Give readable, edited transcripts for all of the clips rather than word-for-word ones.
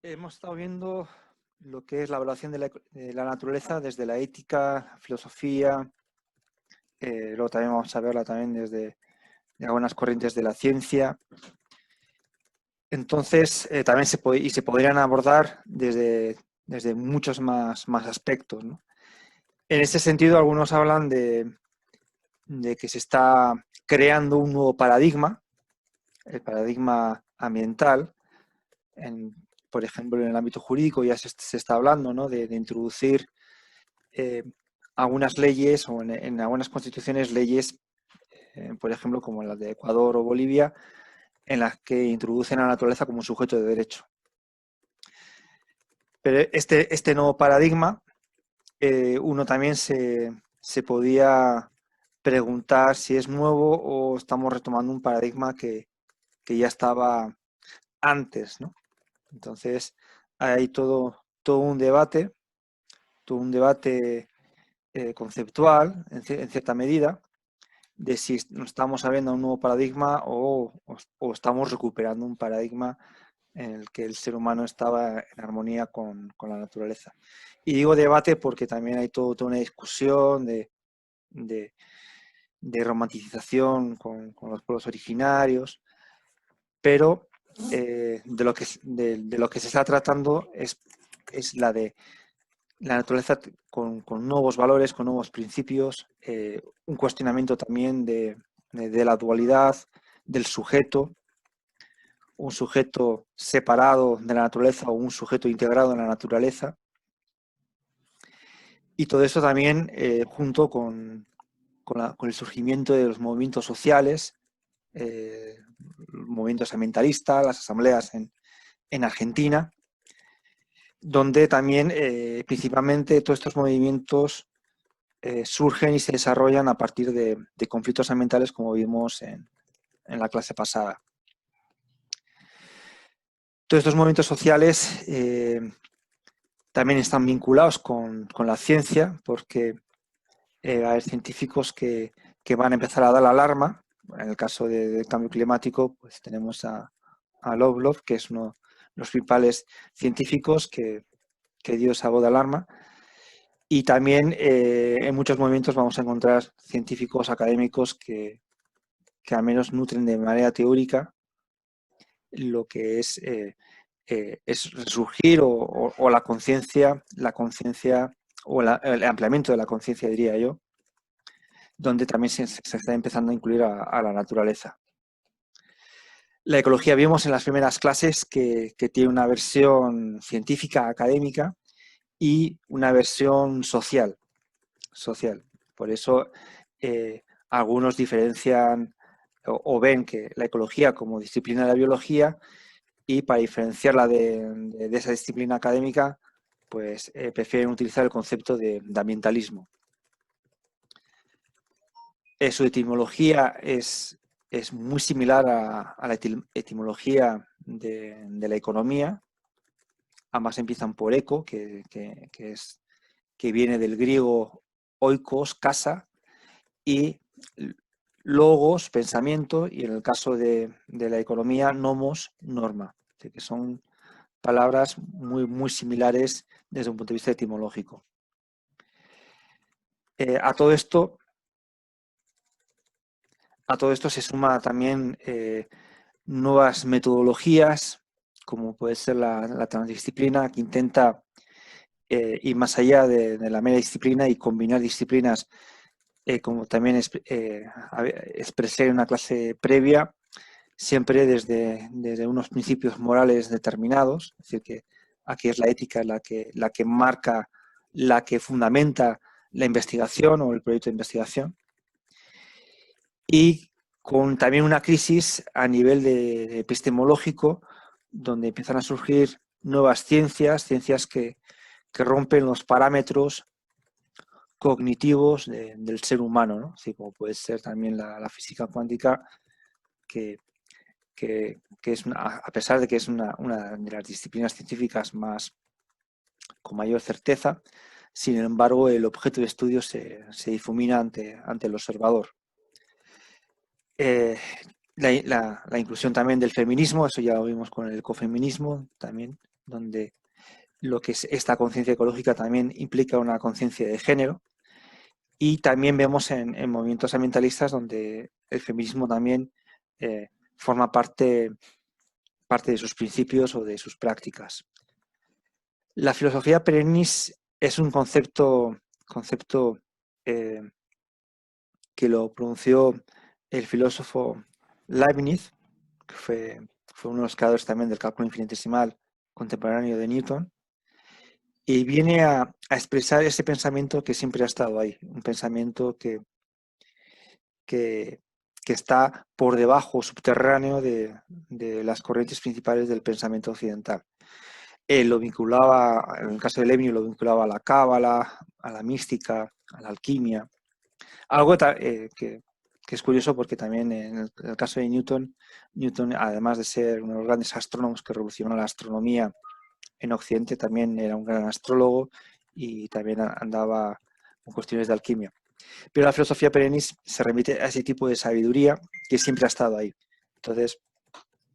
Hemos estado viendo lo que es la evaluación de la naturaleza desde la ética, filosofía, luego también vamos a verla también desde de algunas corrientes de la ciencia. Entonces, también se podrían abordar desde muchos más aspectos, ¿no? En ese sentido, algunos hablan de que se está creando un nuevo paradigma, el paradigma ambiental. Por ejemplo, en el ámbito jurídico ya se está hablando, ¿no?, de introducir eh, algunas leyes o en algunas constituciones leyes, por ejemplo, como las de Ecuador o Bolivia, en las que introducen a la naturaleza como un sujeto de derecho. Pero este nuevo paradigma, uno también se podía preguntar si es nuevo o estamos retomando un paradigma que ya estaba antes, ¿no? Entonces, hay todo un debate conceptual, en cierta medida, de si nos estamos abriendo a un nuevo paradigma o estamos recuperando un paradigma en el que el ser humano estaba en armonía con la naturaleza. Y digo debate porque también hay toda una discusión de, de romanticización con los pueblos originarios, pero de lo que se está tratando es la de la naturaleza con nuevos valores, con nuevos principios, un cuestionamiento también de la dualidad, del sujeto, un sujeto separado de la naturaleza o un sujeto integrado en la naturaleza. Y todo eso también junto con el surgimiento de los movimientos sociales, movimientos ambientalistas, las asambleas en Argentina, donde también principalmente todos estos movimientos surgen y se desarrollan a partir de conflictos ambientales, como vimos en la clase pasada. Todos estos movimientos sociales también están vinculados con la ciencia, porque hay científicos que van a empezar a dar la alarma. En el caso del cambio climático, pues tenemos a Lovelock, que es uno de los principales científicos que dio esa voz de alarma. Y también en muchos movimientos vamos a encontrar científicos académicos que al menos nutren de manera teórica lo que es resurgir o la conciencia o el ampliamiento de la conciencia, diría yo, donde también se está empezando a incluir a la naturaleza. La ecología vimos en las primeras clases que tiene una versión científica, académica, y una versión social. Por eso algunos diferencian o ven que la ecología como disciplina de la biología, y para diferenciarla de esa disciplina académica, pues prefieren utilizar el concepto de ambientalismo. Su etimología es muy similar a la etimología de la economía. Ambas empiezan por eco, que viene del griego oikos, casa, y logos, pensamiento, y en el caso de la economía, nomos, norma, que son palabras muy similares desde un punto de vista etimológico. A todo esto se suma también nuevas metodologías, como puede ser la transdisciplina, que intenta ir más allá de la mera disciplina y combinar disciplinas, como también expresé en una clase previa, siempre desde unos principios morales determinados. Es decir, que aquí es la ética la que marca, la que fundamenta la investigación o el proyecto de investigación. Y con también una crisis a nivel de epistemológico, donde empiezan a surgir nuevas ciencias que rompen los parámetros cognitivos del ser humano, ¿no? Así como puede ser también la física cuántica, que es a pesar de que es una de las disciplinas científicas con mayor certeza, sin embargo el objeto de estudio se difumina ante el observador. La inclusión también del feminismo, eso ya lo vimos con el ecofeminismo, también donde lo que es esta conciencia ecológica también implica una conciencia de género. Y también vemos en movimientos ambientalistas donde el feminismo también forma parte de sus principios o de sus prácticas. La filosofía perennis es un concepto que lo pronunció el filósofo Leibniz, que fue uno de los creadores también del cálculo infinitesimal contemporáneo de Newton, y viene a expresar ese pensamiento que siempre ha estado ahí, un pensamiento que está por debajo, subterráneo de las corrientes principales del pensamiento occidental. Él lo vinculaba, en el caso de Leibniz, lo vinculaba a la cábala, a la mística, a la alquimia. Algo que es curioso porque también en el caso de Newton, además de ser uno de los grandes astrónomos que revolucionó la astronomía en Occidente, también era un gran astrólogo y también andaba con cuestiones de alquimia. Pero la filosofía perennis se remite a ese tipo de sabiduría que siempre ha estado ahí. Entonces,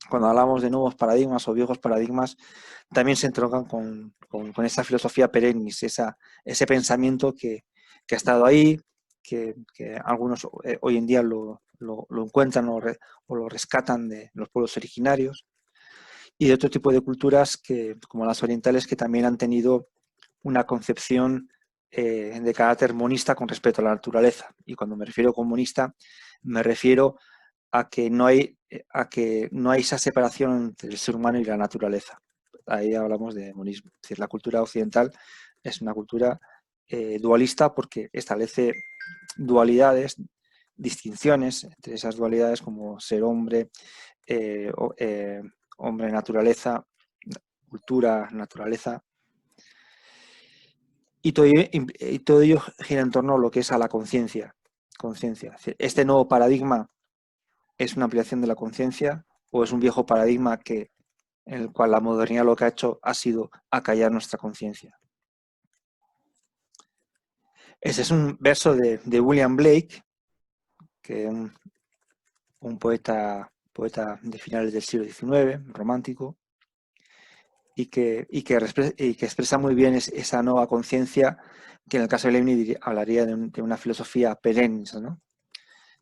cuando hablamos de nuevos paradigmas o viejos paradigmas, también se entroncan con esa filosofía perennis, ese pensamiento que ha estado ahí, que algunos hoy en día lo encuentran o lo rescatan de los pueblos originarios, y de otro tipo de culturas como las orientales, que también han tenido una concepción de carácter monista con respecto a la naturaleza. Y cuando me refiero a comunista, me refiero a que no hay esa separación entre el ser humano y la naturaleza. Ahí hablamos de monismo. Es decir, la cultura occidental es una cultura dualista porque establece dualidades, distinciones entre esas dualidades como ser hombre, hombre, naturaleza, cultura, naturaleza. Y todo ello gira en torno a lo que es a la conciencia. Este nuevo paradigma es una ampliación de la conciencia o es un viejo paradigma en el cual la modernidad lo que ha hecho ha sido acallar nuestra conciencia. Ese es un verso de William Blake, que es un poeta de finales del siglo XIX, romántico, y que expresa muy bien esa nueva conciencia, que en el caso de Leibniz hablaría de una filosofía perennis, ¿no?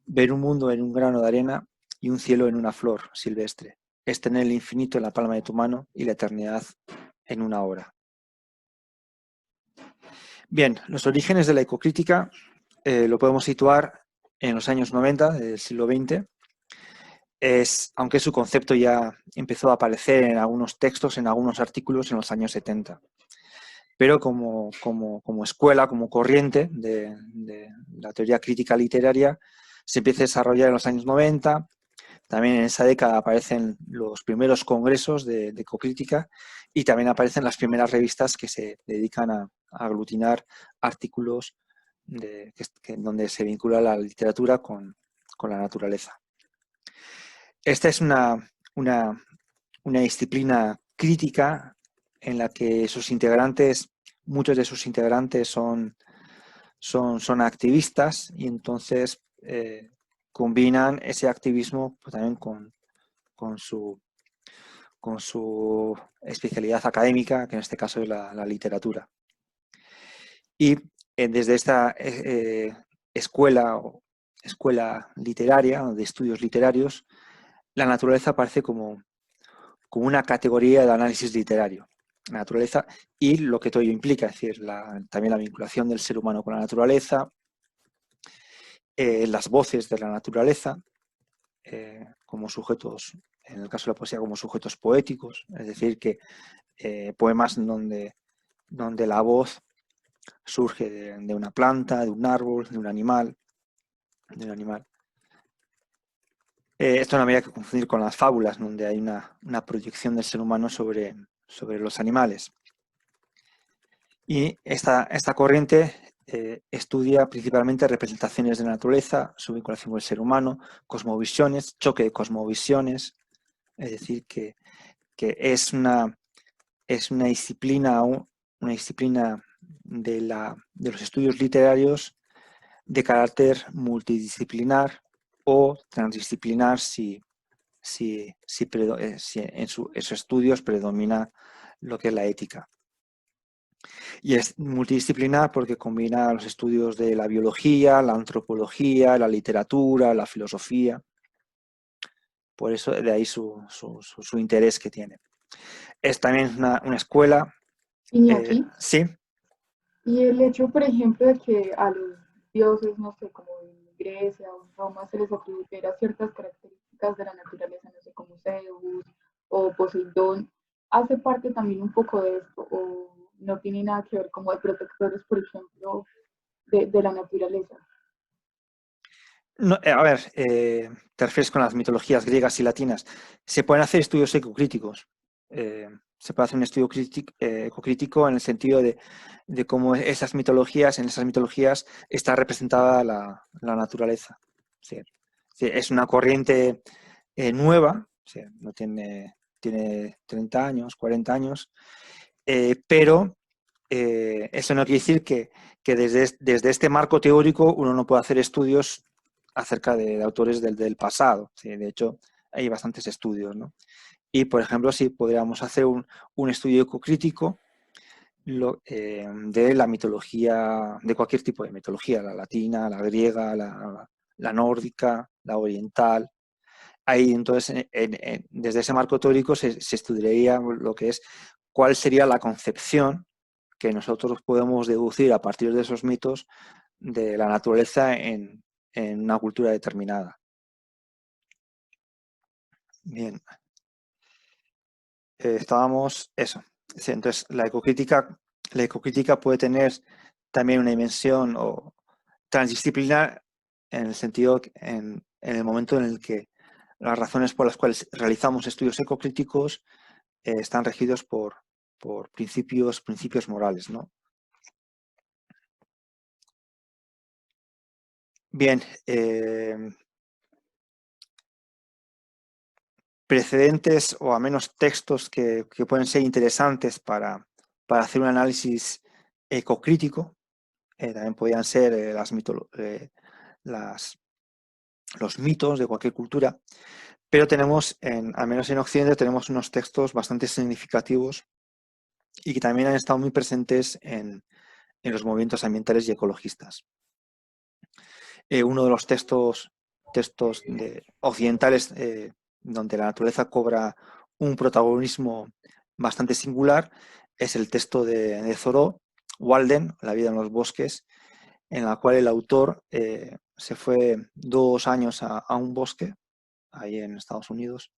Ver un mundo en un grano de arena y un cielo en una flor silvestre. Es tener el infinito en la palma de tu mano y la eternidad en una hora. Bien, los orígenes de la ecocrítica lo podemos situar en los años 90 del siglo XX. Aunque su concepto ya empezó a aparecer en algunos textos, en algunos artículos en los años 70. Pero como escuela, como corriente de la teoría crítica literaria, se empieza a desarrollar en los años 90. También en esa década aparecen los primeros congresos de ecocrítica y también aparecen las primeras revistas que se dedican a aglutinar artículos donde se vincula la literatura con la naturaleza. Esta es una disciplina crítica en la que muchos de sus integrantes son activistas, y entonces combinan ese activismo pues, también con su especialidad académica, que en este caso es la literatura. Y desde esta escuela literaria, de estudios literarios, la naturaleza aparece como una categoría de análisis literario. La naturaleza y lo que todo ello implica, es decir, también la vinculación del ser humano con la naturaleza, las voces de la naturaleza como sujetos, en el caso de la poesía, como sujetos poéticos, es decir, que poemas donde la voz surge de una planta, de un árbol, de un animal. Esto no habría que confundir con las fábulas, donde hay una proyección del ser humano sobre los animales. Y esta corriente estudia principalmente representaciones de la naturaleza, su vinculación con el ser humano, cosmovisiones, choque de cosmovisiones, es decir, que es una disciplina de los estudios literarios de carácter multidisciplinar o transdisciplinar si en sus estudios predomina lo que es la ética. Y es multidisciplinar porque combina los estudios de la biología, la antropología, la literatura, la filosofía. Por eso de ahí su interés que tiene. Es también una escuela, Iñaki, sí. y el hecho, por ejemplo, de que a los dioses, no sé, como en Grecia o en Roma, se les atribuyera ciertas características de la naturaleza, no sé, como Zeus o Poseidón, ¿hace parte también un poco de esto o no tiene nada que ver como de protectores, por ejemplo, de la naturaleza? No, a ver, te refieres con las mitologías griegas y latinas. Se pueden hacer estudios ecocríticos. Se puede hacer un estudio ecocrítico en el sentido de cómo en esas mitologías está representada la naturaleza. Sí. Sí, es una corriente nueva, sí, no tiene 30 años, 40 años, pero eso no quiere decir que desde este marco teórico uno no pueda hacer estudios acerca de autores del pasado. ¿Sí? De hecho, hay bastantes estudios, ¿no? Y, por ejemplo, si podríamos hacer un estudio ecocrítico de la mitología, de cualquier tipo de mitología, la latina, la griega, la nórdica, la oriental. Ahí, entonces, desde ese marco teórico se estudiaría lo que es cuál sería la concepción que nosotros podemos deducir a partir de esos mitos de la naturaleza en una cultura determinada. Bien, estábamos eso. Sí, entonces, la ecocrítica puede tener también una dimensión transdisciplinar en el sentido, en el momento en el que las razones por las cuales realizamos estudios ecocríticos están regidos por principios morales, ¿no? Bien, precedentes o a menos textos que pueden ser interesantes para hacer un análisis ecocrítico. También podrían ser los mitos de cualquier cultura, pero tenemos, al menos en Occidente, tenemos unos textos bastante significativos y que también han estado muy presentes en los movimientos ambientales y ecologistas. Uno de los textos occidentales donde la naturaleza cobra un protagonismo bastante singular es el texto de Thoreau, Walden, La vida en los bosques, en la cual el autor se fue 2 años a un bosque, ahí en Estados Unidos,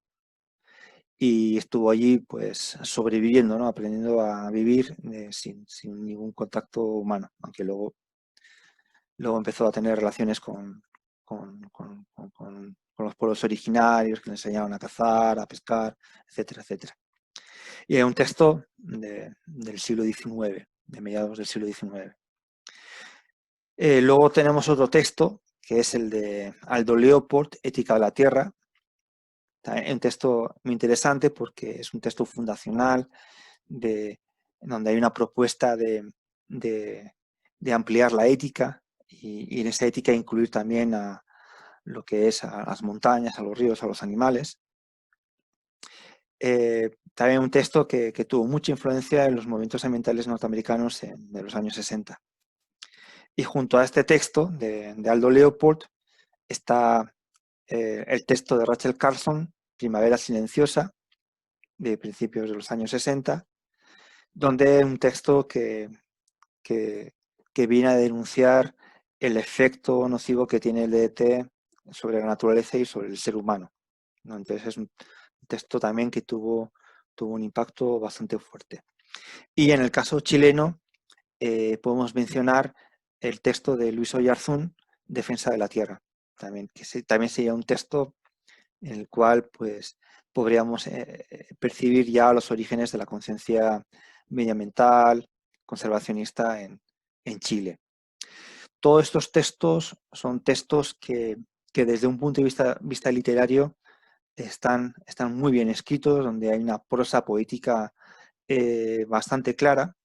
y estuvo allí pues sobreviviendo, ¿no? Aprendiendo a vivir sin ningún contacto humano, aunque luego empezó a tener relaciones con los pueblos originarios que le enseñaban a cazar, a pescar, etcétera, etcétera. Y es un texto del siglo XIX, de mediados del siglo XIX. Luego tenemos otro texto, que es el de Aldo Leopold, Ética de la Tierra. También un texto muy interesante porque es un texto fundacional donde hay una propuesta de ampliar la ética y en esa ética incluir también a lo que es a las montañas, a los ríos, a los animales. También un texto que tuvo mucha influencia en los movimientos ambientales norteamericanos de los años 60. Y junto a este texto de Aldo Leopold está el texto de Rachel Carson, Primavera Silenciosa, de principios de los años 60, donde es un texto que, que viene a denunciar el efecto nocivo que tiene el DDT sobre la naturaleza y sobre el ser humano, ¿no? Entonces es un texto también que tuvo un impacto bastante fuerte. Y en el caso chileno podemos mencionar el texto de Luis Oyarzún, Defensa de la Tierra, también, también sería un texto en el cual pues, podríamos percibir ya los orígenes de la conciencia medioambiental, conservacionista en Chile. Todos estos textos son textos que desde un punto de vista literario están muy bien escritos, donde hay una prosa poética bastante clara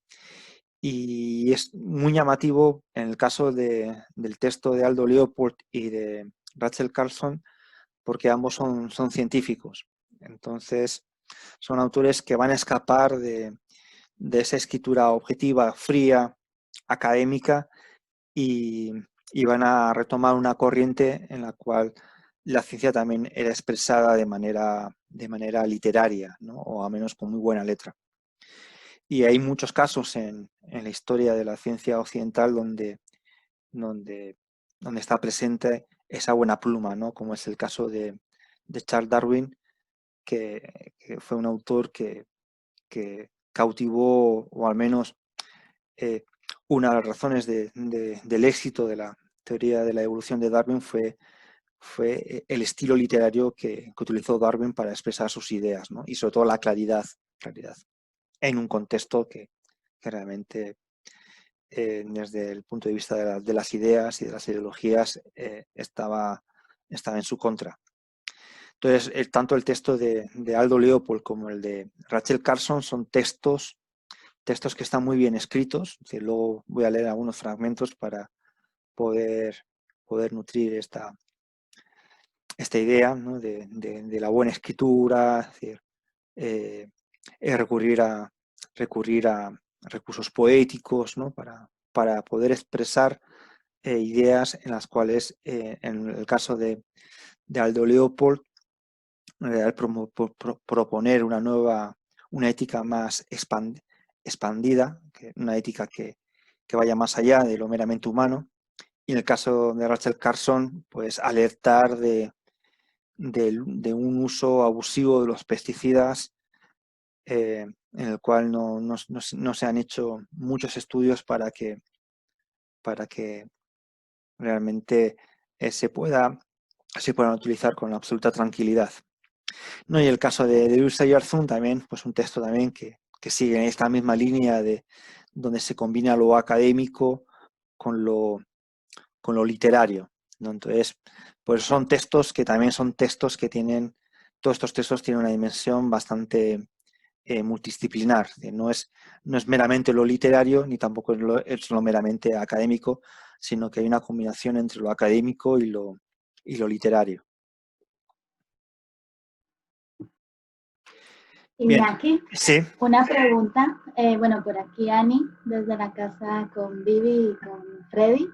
y es muy llamativo en el caso del texto de Aldo Leopold y de Rachel Carson, porque ambos son científicos. Entonces, son autores que van a escapar esa escritura objetiva, fría, académica, y van a retomar una corriente en la cual la ciencia también era expresada de manera literaria, ¿no? O al menos con muy buena letra. Y hay muchos casos en la historia de la ciencia occidental donde está presente esa buena pluma, ¿no? Como es el caso de Charles Darwin, que fue un autor que cautivó, o al menos una de las razones del éxito de la teoría de la evolución de Darwin fue el estilo literario que utilizó Darwin para expresar sus ideas, ¿no? Y sobre todo la claridad en un contexto que realmente desde el punto de vista de las ideas y de las ideologías estaba en su contra. Entonces, tanto el texto de Aldo Leopold como el de Rachel Carson son textos que están muy bien escritos. Luego voy a leer algunos fragmentos para poder nutrir esta idea, ¿no? de la buena escritura, es decir, recurrir a recursos poéticos, ¿no? para poder expresar ideas en las cuales, en el caso de Aldo Leopold, proponer una ética más expandida, una ética que vaya más allá de lo meramente humano. Y en el caso de Rachel Carson, pues alertar de un uso abusivo de los pesticidas, en el cual no se han hecho muchos estudios para que realmente se puedan utilizar con absoluta tranquilidad. ¿No? Y el caso de Luis Sayarzún también, pues un texto también que sigue en esta misma línea de donde se combina lo académico con lo literario, ¿no? Entonces, pues son textos que también son textos que tienen, todos estos textos tienen una dimensión bastante multidisciplinar. No es meramente lo literario ni tampoco es lo meramente académico, sino que hay una combinación entre lo académico y lo literario. Iñaki, sí. Una pregunta. Bueno, por aquí Ani, desde la casa con Vivi y con Freddy.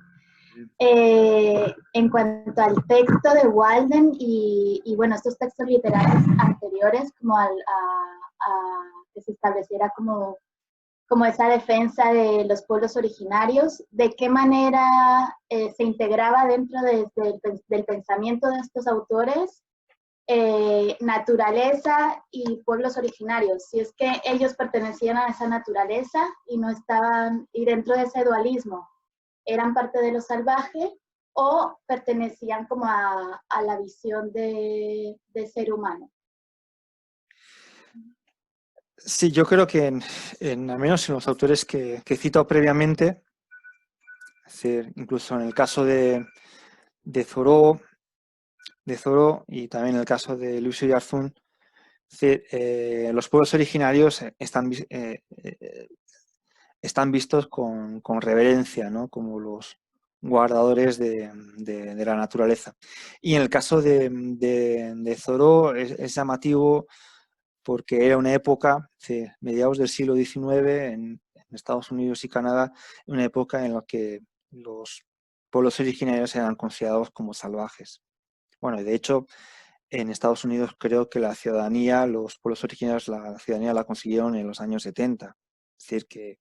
En cuanto al texto de Walden y bueno, estos textos literarios anteriores, como a que se estableciera como esa defensa de los pueblos originarios, ¿de qué manera se integraba dentro del pensamiento de estos autores naturaleza y pueblos originarios? Si es que ellos pertenecían a esa naturaleza y no estaban, y dentro de ese dualismo, eran parte de lo salvaje o pertenecían como a la visión de ser humano. Sí, yo creo que al menos en los autores que he citado previamente, es decir, incluso en el caso de Thoreau, y también en el caso de Luis Oyarzún, los pueblos originarios están vistos con reverencia, ¿no? Como los guardadores de la naturaleza. Y en el caso de Thoreau es llamativo porque era una época, mediados del siglo XIX, en Estados Unidos y Canadá, una época en la que los pueblos originarios eran considerados como salvajes. Bueno, de hecho, en Estados Unidos creo que la ciudadanía, los pueblos originarios, la ciudadanía la consiguieron en los años 70. Es decir, que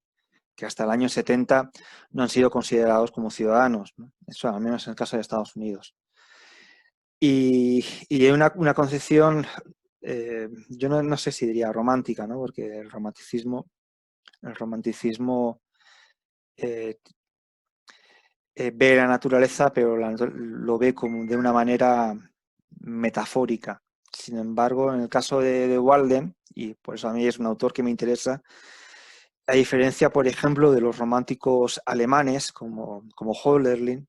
hasta el año 70 no han sido considerados como ciudadanos, ¿no? Eso al menos en el caso de Estados Unidos. Y hay una concepción, yo no sé si diría romántica, ¿no? Porque el romanticismo ve la naturaleza, pero lo ve como de una manera metafórica. Sin embargo, en el caso de Walden, y por eso a mí es un autor que me interesa, a diferencia, por ejemplo, de los románticos alemanes como Hölderlin,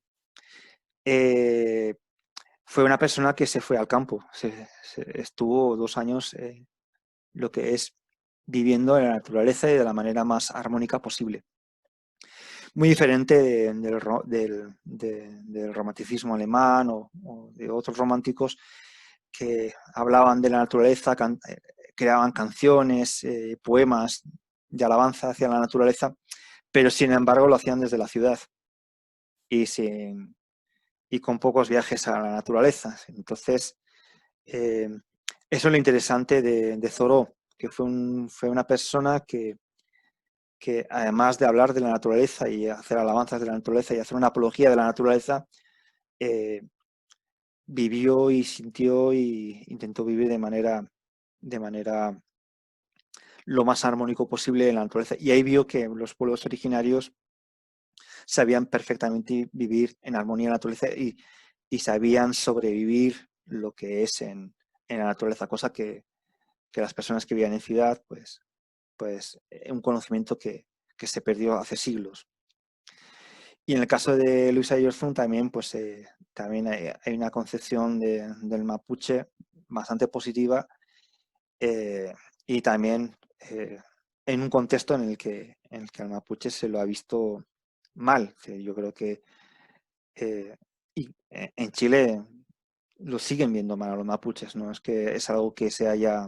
fue una persona que se fue al campo, estuvo 2 años lo que es viviendo en la naturaleza y de la manera más armónica posible. Muy diferente del romanticismo alemán o de otros románticos que hablaban de la naturaleza, creaban canciones, poemas alabanza hacia la naturaleza, pero sin embargo lo hacían desde la ciudad y, y con pocos viajes a la naturaleza. Entonces, eso es lo interesante de Thoreau, que fue una persona que además de hablar de la naturaleza y hacer alabanzas de la naturaleza y hacer una apología de la naturaleza, vivió y sintió y intentó vivir de manera lo más armónico posible en la naturaleza. Y ahí vio que los pueblos originarios sabían perfectamente vivir en armonía en la naturaleza y sabían sobrevivir lo que es en la naturaleza, cosa que las personas que vivían en ciudad, pues un conocimiento que se perdió hace siglos. Y en el caso de Luis Ayerson también, pues también hay una concepción del mapuche bastante positiva y también en un contexto en el que al mapuche se lo ha visto mal. Yo creo que en Chile lo siguen viendo mal a los mapuches, no es que es algo que se haya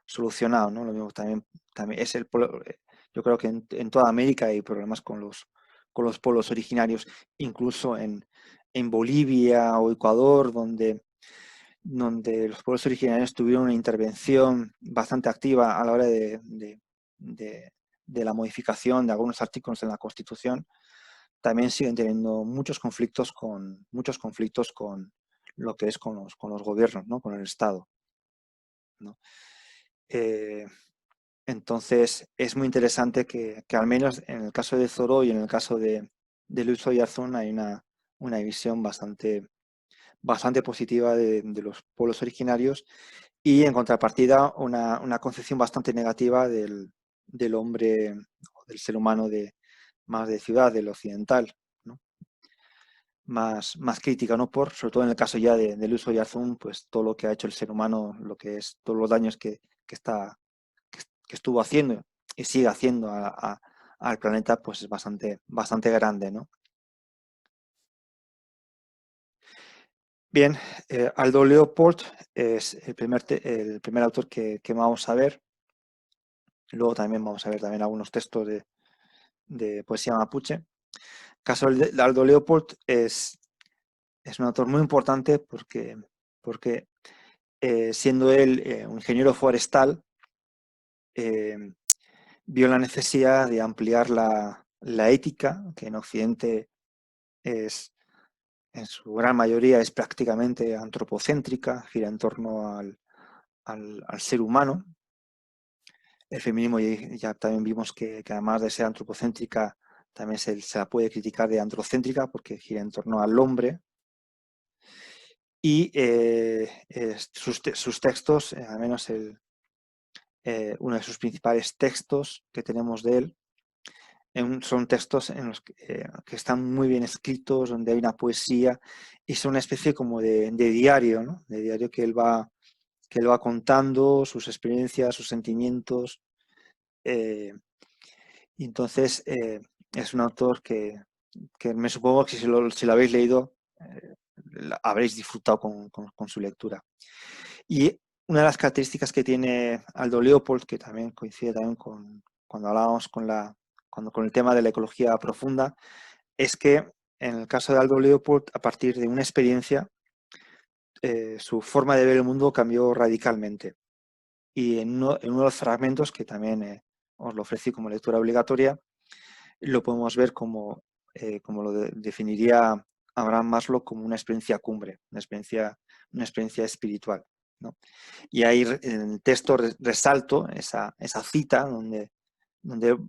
solucionado, ¿no? Lo mismo también es yo creo que en toda América hay problemas con los pueblos originarios, incluso en Bolivia o Ecuador, donde los pueblos originarios tuvieron una intervención bastante activa a la hora de la modificación de algunos artículos en la Constitución, también siguen teniendo muchos conflictos con lo que es con los gobiernos, ¿no? Con el Estado, ¿no? Entonces es muy interesante que al menos en el caso de Thoreau y en el caso de Luis Oyarzún hay una visión bastante positiva de los pueblos originarios y en contrapartida una concepción bastante negativa del hombre, del ser humano más de ciudad, del occidental, ¿no? Más crítica, ¿no? Sobre todo en el caso ya de Luis Oyarzún, pues todo lo que ha hecho el ser humano, lo que es todos los daños que estuvo haciendo y sigue haciendo al planeta, pues es bastante grande, ¿no? Bien, Aldo Leopold es el primer autor que vamos a ver. Luego también vamos a ver también algunos textos de poesía mapuche. El caso de Aldo Leopold es un autor muy importante porque siendo él un ingeniero forestal, vio la necesidad de ampliar la ética, que en Occidente en su gran mayoría es prácticamente antropocéntrica, gira en torno al ser humano. El feminismo ya también vimos que además de ser antropocéntrica, también se la puede criticar de androcéntrica porque gira en torno al hombre. Y sus textos, al menos uno de sus principales textos que tenemos de él, son textos en los que están muy bien escritos, donde hay una poesía y son una especie como de diario, ¿no? De diario que él va contando sus experiencias, sus sentimientos. Y entonces es un autor que me supongo que si lo habéis leído habréis disfrutado con su lectura. Y una de las características que tiene Aldo Leopold, que también coincide también cuando hablábamos con el tema de la ecología profunda, es que en el caso de Aldo Leopold, a partir de una experiencia, su forma de ver el mundo cambió radicalmente. Y en uno de los fragmentos, que también os lo ofrecí como lectura obligatoria, lo podemos ver como lo definiría Abraham Maslow como una experiencia cumbre, una experiencia espiritual, ¿no? Y ahí en el texto resalto esa cita donde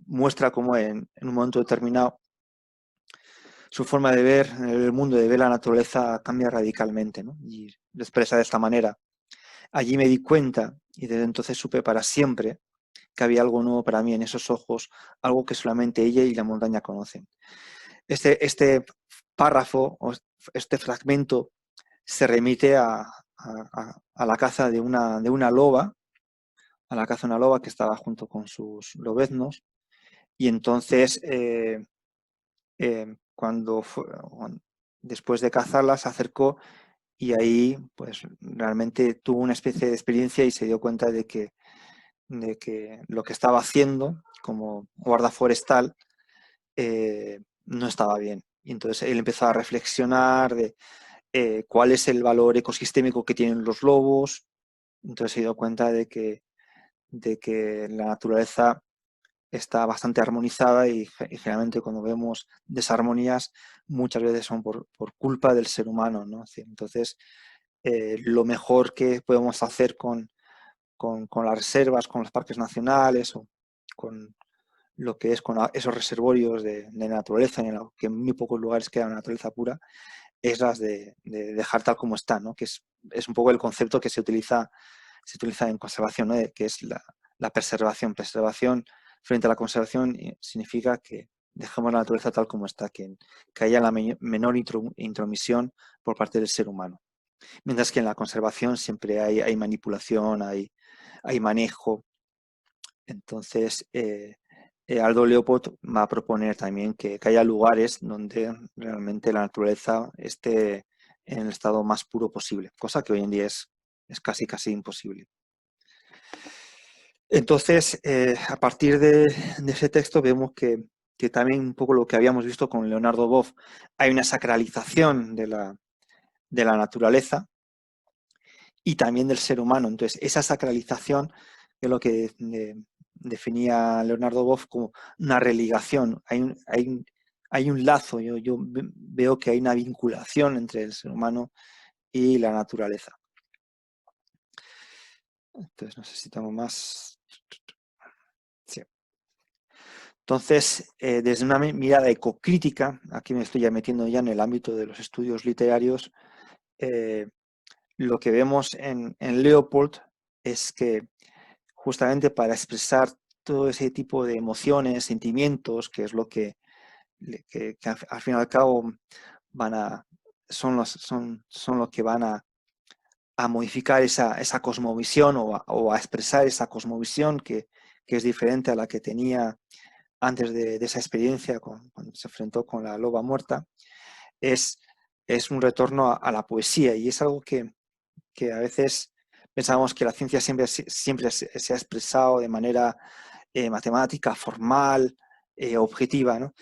muestra cómo en un momento determinado su forma de ver el mundo, de ver la naturaleza cambia radicalmente, ¿no? Y lo expresa de esta manera. Allí me di cuenta y desde entonces supe para siempre que había algo nuevo para mí en esos ojos, algo que solamente ella y la montaña conocen. Este párrafo, o este fragmento, se remite a la caza de una loba, a la caza de una loba que estaba junto con sus lobeznos, y entonces después de cazarla se acercó y ahí pues realmente tuvo una especie de experiencia y se dio cuenta de que de que lo que estaba haciendo como guarda forestal no estaba bien. Y entonces él empezó a reflexionar de cuál es el valor ecosistémico que tienen los lobos. Entonces se dio cuenta de que la naturaleza está bastante armonizada y generalmente cuando vemos desarmonías muchas veces son por culpa del ser humano, ¿no? Entonces, lo mejor que podemos hacer con las reservas, con los parques nacionales o con lo que es con esos reservorios de naturaleza, que en muy pocos lugares queda naturaleza pura, es las de dejar tal como está, ¿no? Que es un poco el concepto que se utiliza en conservación, ¿no? Que es la preservación. Preservación frente a la conservación significa que dejemos la naturaleza tal como está, que haya la menor intromisión por parte del ser humano. Mientras que en la conservación siempre hay manipulación, hay manejo. Entonces, Aldo Leopold va a proponer también que haya lugares donde realmente la naturaleza esté en el estado más puro posible, cosa que hoy en día es casi imposible. Entonces, a partir de ese texto vemos que también un poco lo que habíamos visto con Leonardo Boff, hay una sacralización de la naturaleza y también del ser humano. Entonces, esa sacralización es lo que definía Leonardo Boff como una religación. Hay un lazo, yo veo que hay una vinculación entre el ser humano y la naturaleza. Entonces, no sé si tengo más. Sí. Entonces, desde una mirada ecocrítica, aquí me estoy ya metiendo ya en el ámbito de los estudios literarios, lo que vemos en Leopold es que justamente para expresar todo ese tipo de emociones, sentimientos, que es lo que al fin y al cabo son los que van a modificar esa cosmovisión o a expresar esa cosmovisión que es diferente a la que tenía antes de esa experiencia cuando se enfrentó con la loba muerta, es un retorno a la poesía y es algo que a veces pensamos que la ciencia siempre se ha expresado de manera matemática, formal, objetiva, ¿no?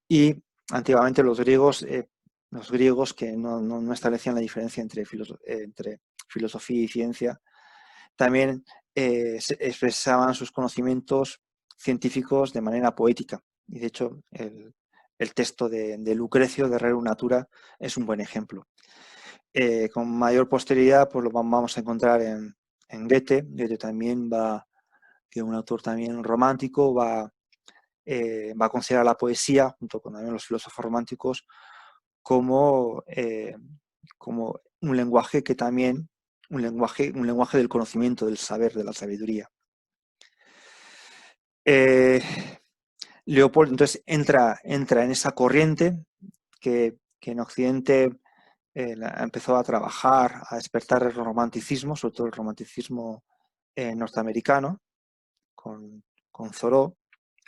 Y antiguamente los griegos que no establecían la diferencia entre filosofía y ciencia, también expresaban sus conocimientos científicos de manera poética. Y de hecho, el texto de Lucrecio, de Rerum Natura, es un buen ejemplo. Con mayor posterioridad, pues lo vamos a encontrar en Goethe. Goethe también que es un autor también romántico, va a considerar la poesía, junto con también los filósofos románticos, como un lenguaje que también, un lenguaje del conocimiento, del saber, de la sabiduría. Leopold entonces entra en esa corriente que en Occidente empezó a trabajar, a despertar el romanticismo, sobre todo el romanticismo norteamericano, con Thoreau,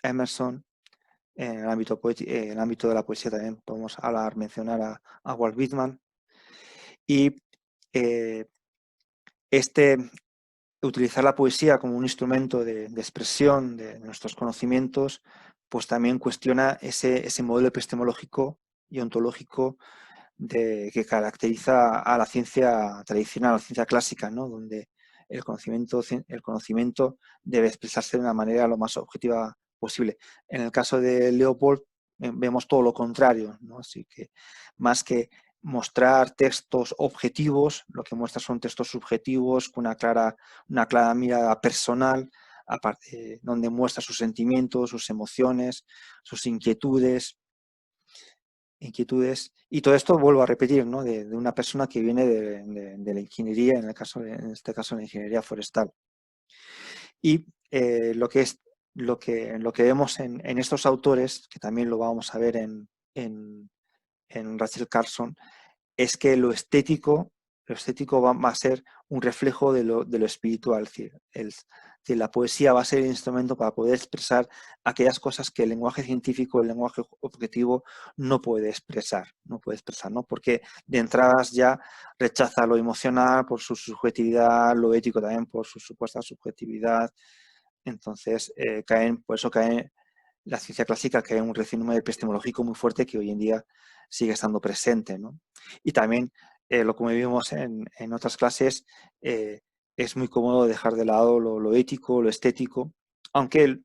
Emerson. En el ámbito de la poesía también podemos mencionar a Walt Whitman. Y utilizar la poesía como un instrumento de expresión de nuestros conocimientos, pues también cuestiona ese modelo epistemológico y ontológico que caracteriza a la ciencia tradicional, a la ciencia clásica, ¿no? Donde el conocimiento debe expresarse de una manera lo más objetiva posible. En el caso de Leopold vemos todo lo contrario, ¿no? Así que más que mostrar textos objetivos, lo que muestra son textos subjetivos con una clara mirada personal, donde muestra sus sentimientos, sus emociones, sus inquietudes, y todo esto vuelvo a repetir, ¿no? de una persona que viene de la ingeniería, en este caso la ingeniería forestal. Y lo que vemos en estos autores, que también lo vamos a ver en Rachel Carson, es que lo estético va a ser un reflejo de lo espiritual. Es decir, la poesía va a ser el instrumento para poder expresar aquellas cosas que el lenguaje científico, el lenguaje objetivo no puede expresar, ¿no? Porque de entradas ya rechaza lo emocional por su subjetividad, lo ético también por su supuesta subjetividad, Entonces, por eso la ciencia clásica cae en un recinto epistemológico muy fuerte que hoy en día sigue estando presente, ¿no? Y también, lo como vimos en otras clases, es muy cómodo dejar de lado lo ético, lo estético, aunque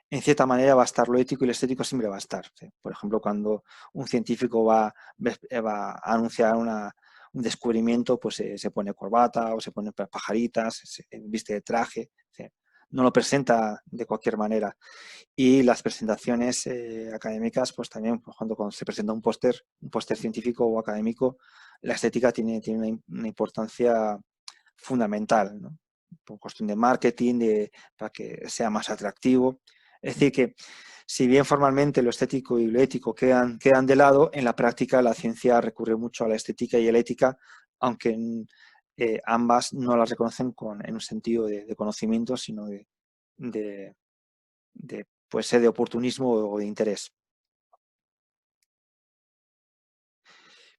en cierta manera va a estar lo ético y lo estético, siempre va a estar. ¿Sí? Por ejemplo, cuando un científico va a anunciar un descubrimiento, pues se pone corbata o se pone pajaritas, se viste de traje, ¿sí? No lo presenta de cualquier manera. Y las presentaciones académicas, pues también, pues, cuando se presenta un póster científico o académico, la estética tiene una importancia fundamental, ¿no? Por cuestión de marketing, para que sea más atractivo. Es decir, que si bien formalmente lo estético y lo ético quedan de lado, en la práctica la ciencia recurre mucho a la estética y a la ética, aunque ambas no las reconocen en un sentido de conocimiento, sino de puede ser de oportunismo o de interés.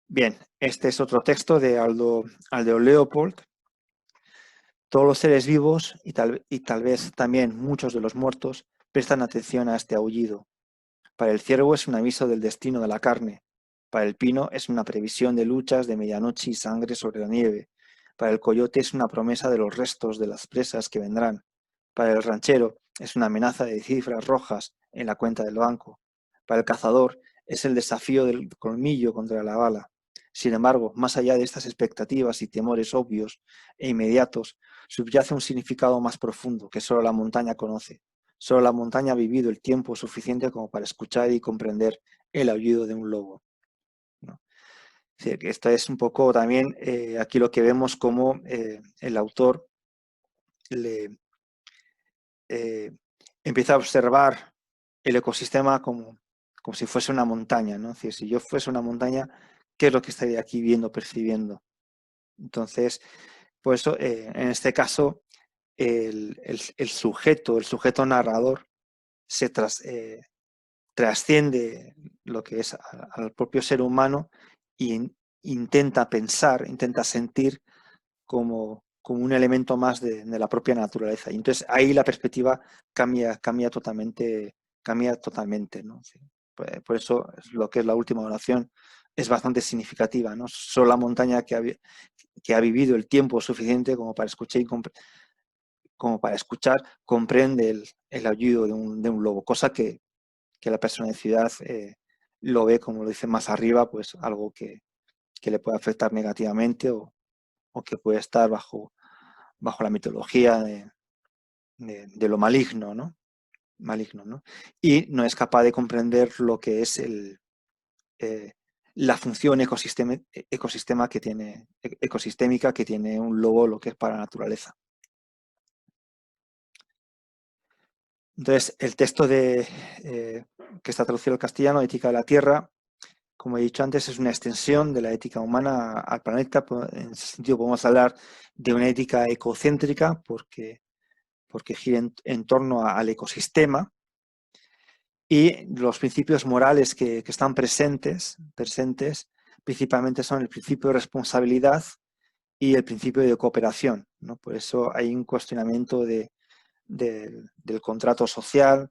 Bien, este es otro texto de Aldo Leopold. Todos los seres vivos y tal vez también muchos de los muertos prestan atención a este aullido. Para el ciervo es un aviso del destino de la carne. Para el pino es una previsión de luchas de medianoche y sangre sobre la nieve. Para el coyote es una promesa de los restos de las presas que vendrán. Para el ranchero es una amenaza de cifras rojas en la cuenta del banco. Para el cazador es el desafío del colmillo contra la bala. Sin embargo, más allá de estas expectativas y temores obvios e inmediatos, subyace un significado más profundo que solo la montaña conoce. Solo la montaña ha vivido el tiempo suficiente como para escuchar y comprender el aullido de un lobo, ¿no? Es decir, que esto es un poco también aquí lo que vemos como el autor empieza a observar el ecosistema como si fuese una montaña, ¿no? Es decir, si yo fuese una montaña, ¿qué es lo que estaría aquí viendo, percibiendo? Entonces, por eso, en este caso, el sujeto narrador se trasciende lo que es al propio ser humano e intenta pensar, intenta sentir como un elemento más de la propia naturaleza. Y entonces ahí la perspectiva cambia totalmente, ¿no? Sí. Por eso lo que es la última oración es bastante significativa, ¿no? Solo la montaña que ha vivido el tiempo suficiente como para escuchar comprende el aullido de un lobo, cosa que la persona de ciudad lo ve, como lo dice más arriba, pues algo que le puede afectar negativamente o que puede estar bajo la mitología de lo maligno, ¿no? Maligno, ¿no? Y no es capaz de comprender lo que es la función ecosistémica que tiene un lobo, lo que es para la naturaleza. Entonces, el texto que está traducido al castellano, Ética de la Tierra, como he dicho antes, es una extensión de la ética humana al planeta. En ese sentido podemos hablar de una ética ecocéntrica porque gira en torno al ecosistema, y los principios morales que están presentes principalmente son el principio de responsabilidad y el principio de cooperación, ¿no? Por eso hay un cuestionamiento del contrato social,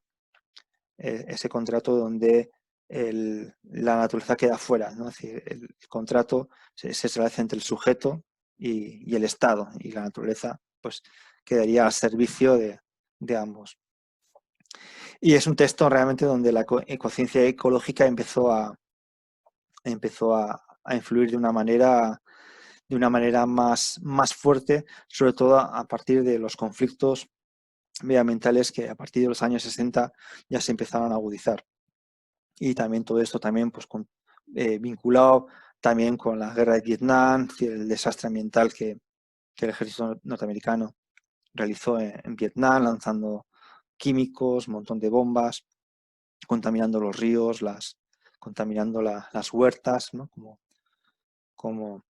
ese contrato donde la naturaleza queda fuera, ¿no? Es decir, el contrato se establece entre el sujeto y el Estado, y la naturaleza pues quedaría al servicio de ambos. Y es un texto realmente donde la conciencia ecológica empezó a influir de una manera más fuerte, sobre todo a partir de los conflictos medioambientales que a partir de los años 60 ya se empezaron a agudizar. Y también todo esto también pues vinculado también con la guerra de Vietnam, el desastre ambiental que el ejército norteamericano realizó en Vietnam, lanzando químicos, un montón de bombas, contaminando los ríos, contaminando las huertas, ¿no? como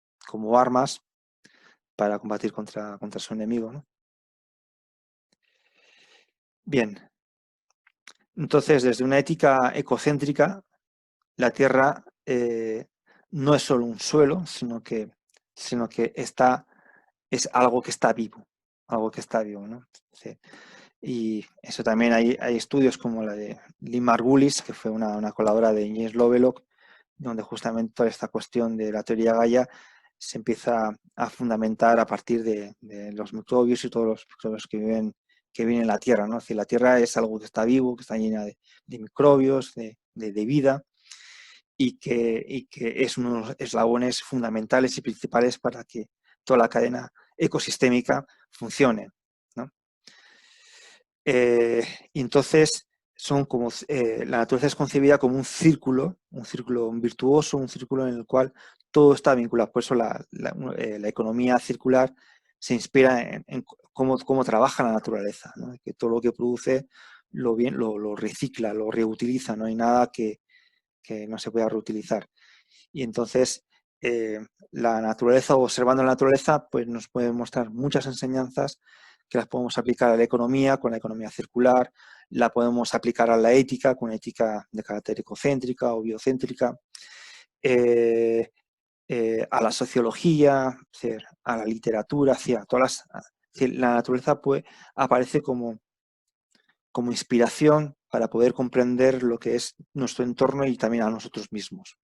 armas para combatir contra su enemigo, ¿no? Bien, entonces desde una ética ecocéntrica, la Tierra no es solo un suelo, sino que es algo que está vivo, ¿no? Sí. Y eso también hay estudios como la de Lynn Margulis, que fue una colaboradora de James Lovelock, donde justamente toda esta cuestión de la teoría Gaia se empieza a fundamentar a partir de los microbios y todos los microbios que viven en la Tierra, ¿no? Es decir, la Tierra es algo que está vivo, que está llena de microbios, de vida, y que es uno de los eslabones fundamentales y principales para que toda la cadena ecosistémica funcione, ¿no? Y entonces son como, la naturaleza es concebida como un círculo virtuoso, un círculo en el cual todo está vinculado. Por eso la economía circular se inspira en cómo trabaja la naturaleza, ¿no? Que todo lo que produce lo recicla, lo reutiliza, no hay nada que no se pueda reutilizar. Y entonces la naturaleza, observando la naturaleza, pues nos puede mostrar muchas enseñanzas que las podemos aplicar a la economía, con la economía circular, la podemos aplicar a la ética, con ética de carácter ecocéntrica o biocéntrica, a la sociología, a la literatura, a todas la naturaleza pues, aparece como inspiración para poder comprender lo que es nuestro entorno y también a nosotros mismos.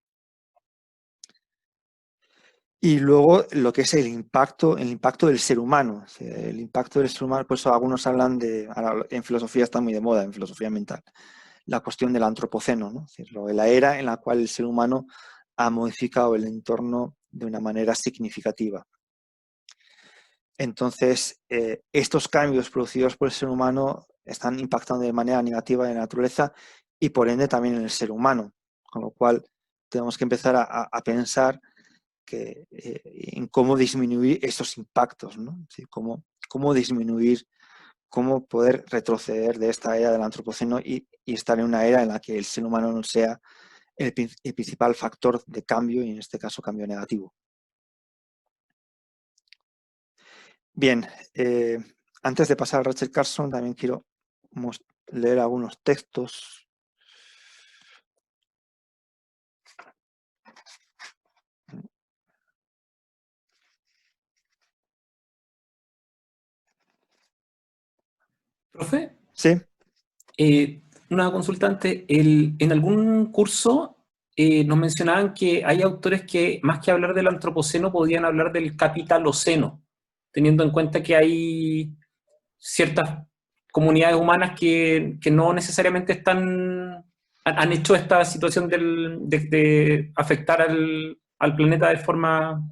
Y luego lo que es el impacto del ser humano. El impacto del ser humano, por eso algunos hablan en filosofía está muy de moda, en filosofía mental, la cuestión del antropoceno, ¿no? Es decir, la era en la cual el ser humano ha modificado el entorno de una manera significativa. Entonces, estos cambios producidos por el ser humano están impactando de manera negativa en la naturaleza y por ende también en el ser humano, con lo cual tenemos que empezar a pensar en cómo disminuir estos impactos, ¿no? Sí, cómo disminuir, cómo poder retroceder de esta era del antropoceno y estar en una era en la que el ser humano no sea el principal factor de cambio, y en este caso cambio negativo. Bien, antes de pasar a Rachel Carson, también quiero leer algunos textos. Profe, Sí. una consultante, en algún curso nos mencionaban que hay autores que más que hablar del antropoceno podían hablar del capitaloceno, teniendo en cuenta que hay ciertas comunidades humanas que no necesariamente han hecho esta situación de afectar al planeta de forma,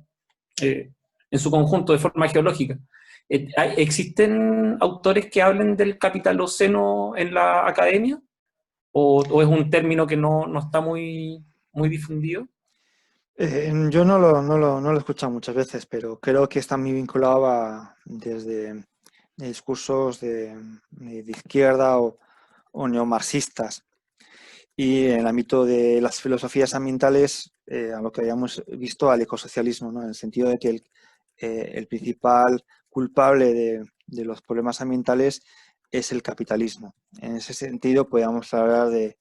en su conjunto, de forma geológica. ¿Existen autores que hablen del capitaloceno en la academia? ¿O es un término que no está muy difundido? Yo no lo he escuchado muchas veces, pero creo que está muy vinculado desde discursos de izquierda o neomarxistas. Y en el ámbito de las filosofías ambientales, a lo que habíamos visto, al ecosocialismo, ¿no? En el sentido de que el principal culpable de los problemas ambientales es el capitalismo. En ese sentido, podríamos hablar de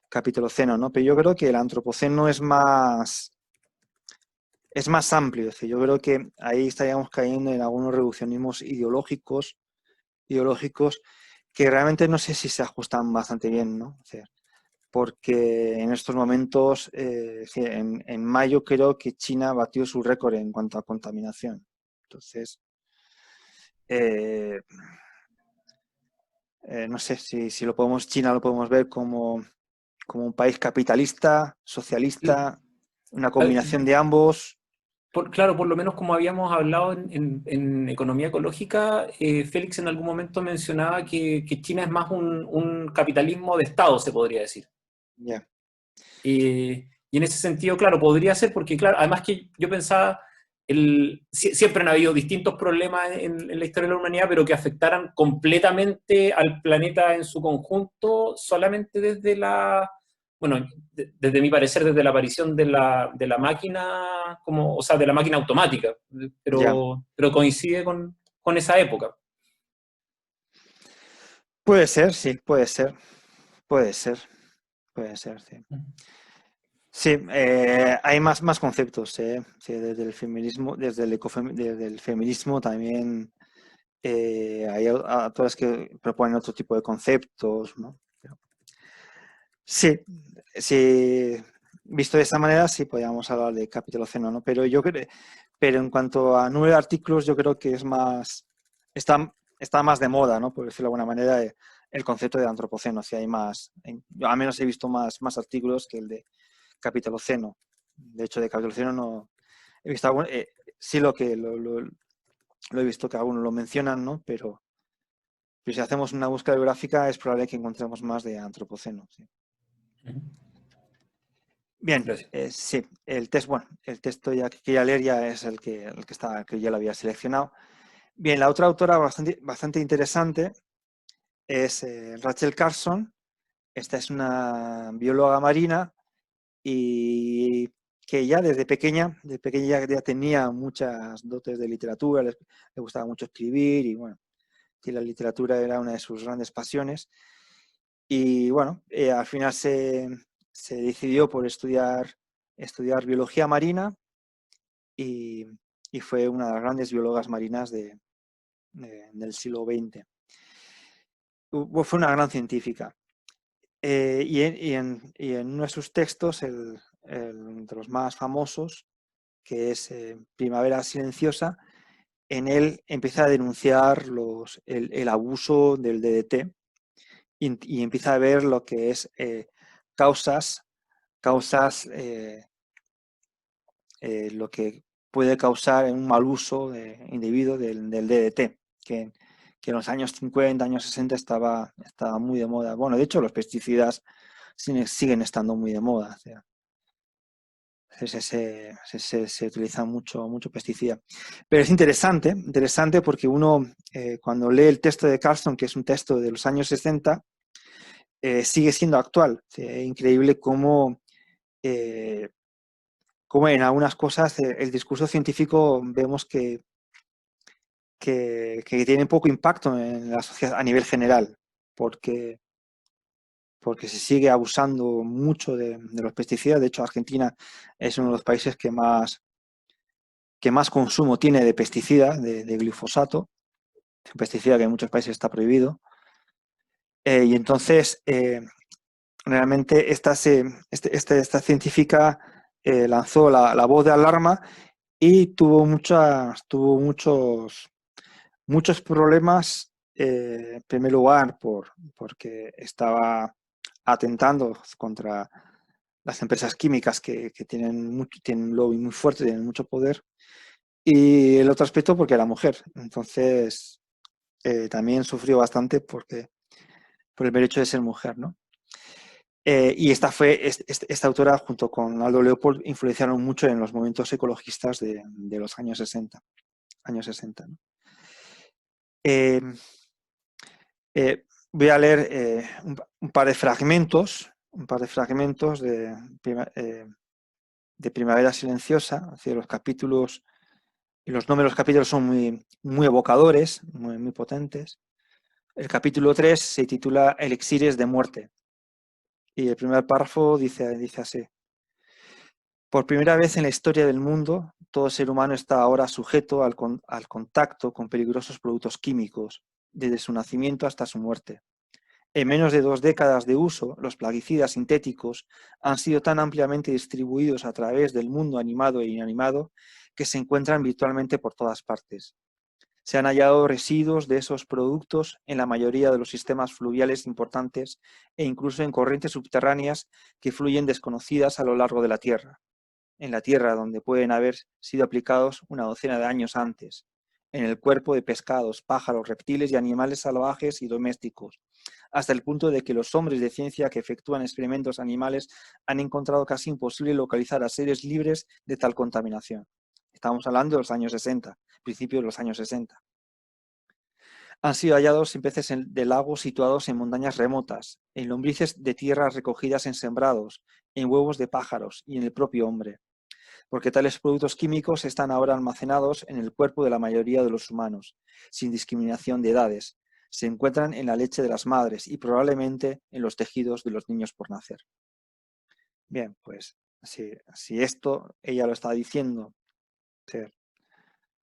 capitaloceno, ¿no? Pero yo creo que el antropoceno es más amplio. Es decir, yo creo que ahí estaríamos cayendo en algunos reduccionismos ideológicos que realmente no sé si se ajustan bastante bien, ¿no? O sea, porque en estos momentos, en mayo creo que China batió su récord en cuanto a contaminación. Entonces, no sé si China lo podemos ver como un país capitalista, socialista, una combinación de ambos. Claro, por lo menos como habíamos hablado en economía ecológica, Félix en algún momento mencionaba que China es más un capitalismo de Estado, se podría decir. Yeah. Y en ese sentido, claro, podría ser porque, claro, además que yo pensaba, siempre han habido distintos problemas en la historia de la humanidad, pero que afectaran completamente al planeta en su conjunto, solamente desde desde mi parecer, desde la aparición de la máquina, o sea, de la máquina automática, pero coincide con esa época. Puede ser, sí, puede ser, sí. Sí, hay más conceptos, sí, desde el feminismo, desde el feminismo también Hay autores que proponen otro tipo de conceptos, ¿no? Sí, sí, visto de esta manera, sí podríamos hablar de Capitoloceno, ¿no? Pero en cuanto a número de artículos, yo creo que es más, está más de moda, ¿no? Por decirlo de alguna manera, el concepto de antropoceno. Si hay más, yo al menos he visto más artículos que el de Capitoloceno. De hecho, de Capitoloceno no he visto sí lo he visto que algunos lo mencionan, ¿no? Pero si hacemos una búsqueda bibliográfica es probable que encontremos más de antropoceno, sí. Bien, Gracias. sí, el texto ya que quería leer ya es el que ya lo había seleccionado. Bien, la otra autora bastante interesante es Rachel Carson. Esta es una bióloga marina y que ya desde pequeña ya tenía muchas dotes de literatura, le gustaba mucho escribir y bueno, y la literatura era una de sus grandes pasiones. Y bueno, al final se decidió por estudiar biología marina y fue una de las grandes biólogas marinas del siglo XX. Fue una gran científica. Y en uno de sus textos, de los más famosos, que es Primavera Silenciosa, en él empieza a denunciar el abuso del DDT y empieza a ver lo que es causas lo que puede causar un mal uso indebido del DDT, que en los años 50, años 60 estaba muy de moda. Bueno, de hecho los pesticidas siguen estando muy de moda. O sea, se utiliza mucho pesticida. Pero es interesante porque uno cuando lee el texto de Carlson, que es un texto de los años 60, sigue siendo actual. Es increíble cómo en algunas cosas el discurso científico vemos que tiene poco impacto en la sociedad a nivel general, porque se sigue abusando mucho de los pesticidas. De hecho, Argentina es uno de los países que más consumo tiene de pesticidas, de glifosato, un pesticida que en muchos países está prohibido. Y entonces, realmente esta científica lanzó la voz de alarma y tuvo muchos problemas, en primer lugar, porque estaba atentando contra las empresas químicas que tienen un lobby muy fuerte, tienen mucho poder, y el otro aspecto porque era mujer. Entonces, también sufrió bastante por el derecho de ser mujer, ¿no? Y esta autora, junto con Aldo Leopold, influenciaron mucho en los movimientos ecologistas de los años 60. ¿No? Voy a leer un par de fragmentos de Primavera Silenciosa. Así, los capítulos y los nombres de los capítulos son muy evocadores, muy potentes. El capítulo 3 se titula Elixires de muerte y el primer párrafo dice así: por primera vez en la historia del mundo, todo ser humano está ahora sujeto al contacto con peligrosos productos químicos, desde su nacimiento hasta su muerte. En menos de 2 décadas de uso, los plaguicidas sintéticos han sido tan ampliamente distribuidos a través del mundo animado e inanimado que se encuentran virtualmente por todas partes. Se han hallado residuos de esos productos en la mayoría de los sistemas fluviales importantes e incluso en corrientes subterráneas que fluyen desconocidas a lo largo de la Tierra. En la Tierra, donde pueden haber sido aplicados una docena de años antes, en el cuerpo de pescados, pájaros, reptiles y animales salvajes y domésticos, hasta el punto de que los hombres de ciencia que efectúan experimentos animales han encontrado casi imposible localizar a seres libres de tal contaminación. Estamos hablando de los años 60, principios de los años 60. Han sido hallados en peces de lagos situados en montañas remotas, en lombrices de tierra recogidas en sembrados, en huevos de pájaros y en el propio hombre, porque tales productos químicos están ahora almacenados en el cuerpo de la mayoría de los humanos, sin discriminación de edades. Se encuentran en la leche de las madres y probablemente en los tejidos de los niños por nacer. Bien, pues si esto ella lo está diciendo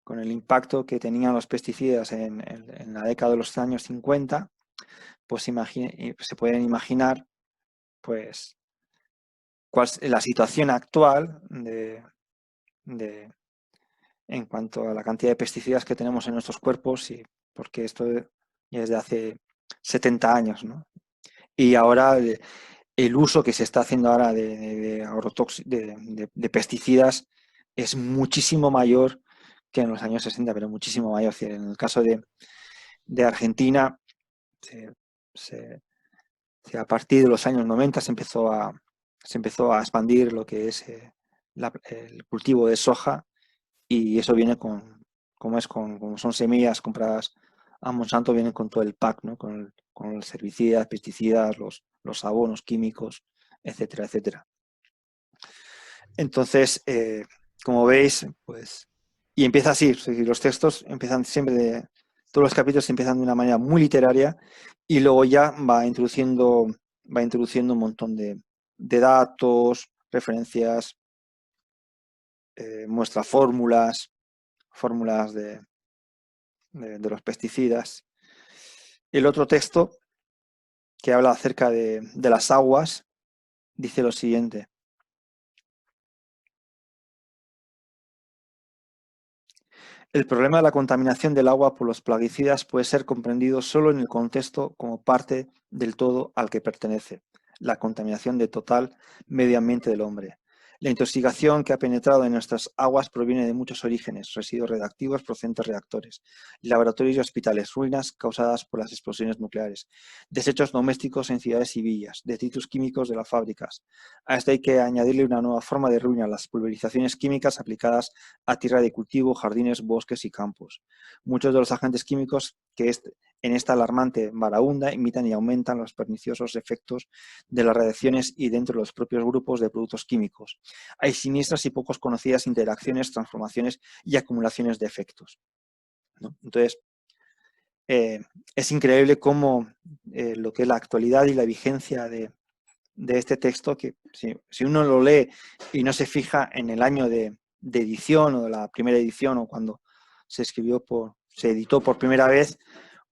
con el impacto que tenían los pesticidas en la década de los años 50, pues se pueden imaginar pues cuál es la situación actual en cuanto a la cantidad de pesticidas que tenemos en nuestros cuerpos, y porque esto ya es de hace 70 años, ¿no? Y ahora el uso que se está haciendo ahora de pesticidas es muchísimo mayor que en los años 60, pero muchísimo mayor. Es decir, en el caso de Argentina, a partir de los años 90 se empezó a expandir lo que es el cultivo de soja, y eso viene como son semillas compradas a Monsanto, vienen con todo el pack, ¿no? Con los herbicidas, pesticidas, los abonos químicos, etcétera, etcétera. Entonces, como veis, pues, y empieza así, los textos empiezan siempre todos los capítulos empiezan de una manera muy literaria, y luego ya va introduciendo un montón de datos, referencias, muestra fórmulas de los pesticidas. El otro texto, que habla acerca de las aguas, dice lo siguiente: el problema de la contaminación del agua por los plaguicidas puede ser comprendido solo en el contexto como parte del todo al que pertenece, la contaminación del total medio ambiente del hombre. La intoxicación que ha penetrado en nuestras aguas proviene de muchos orígenes: residuos radiactivos procedentes de reactores, laboratorios y hospitales, ruinas causadas por las explosiones nucleares, desechos domésticos en ciudades y villas, detritus químicos de las fábricas. A esto hay que añadirle una nueva forma de ruina: las pulverizaciones químicas aplicadas a tierra de cultivo, jardines, bosques y campos. Muchos de los agentes químicos que en esta alarmante baraúnda imitan y aumentan los perniciosos efectos de las radiaciones y dentro de los propios grupos de productos químicos. Hay siniestras y pocos conocidas interacciones, transformaciones y acumulaciones de efectos, ¿no? Entonces, es increíble cómo lo que es la actualidad y la vigencia de este texto, que si uno lo lee y no se fija en el año de edición, o de la primera edición, o cuando se editó por primera vez,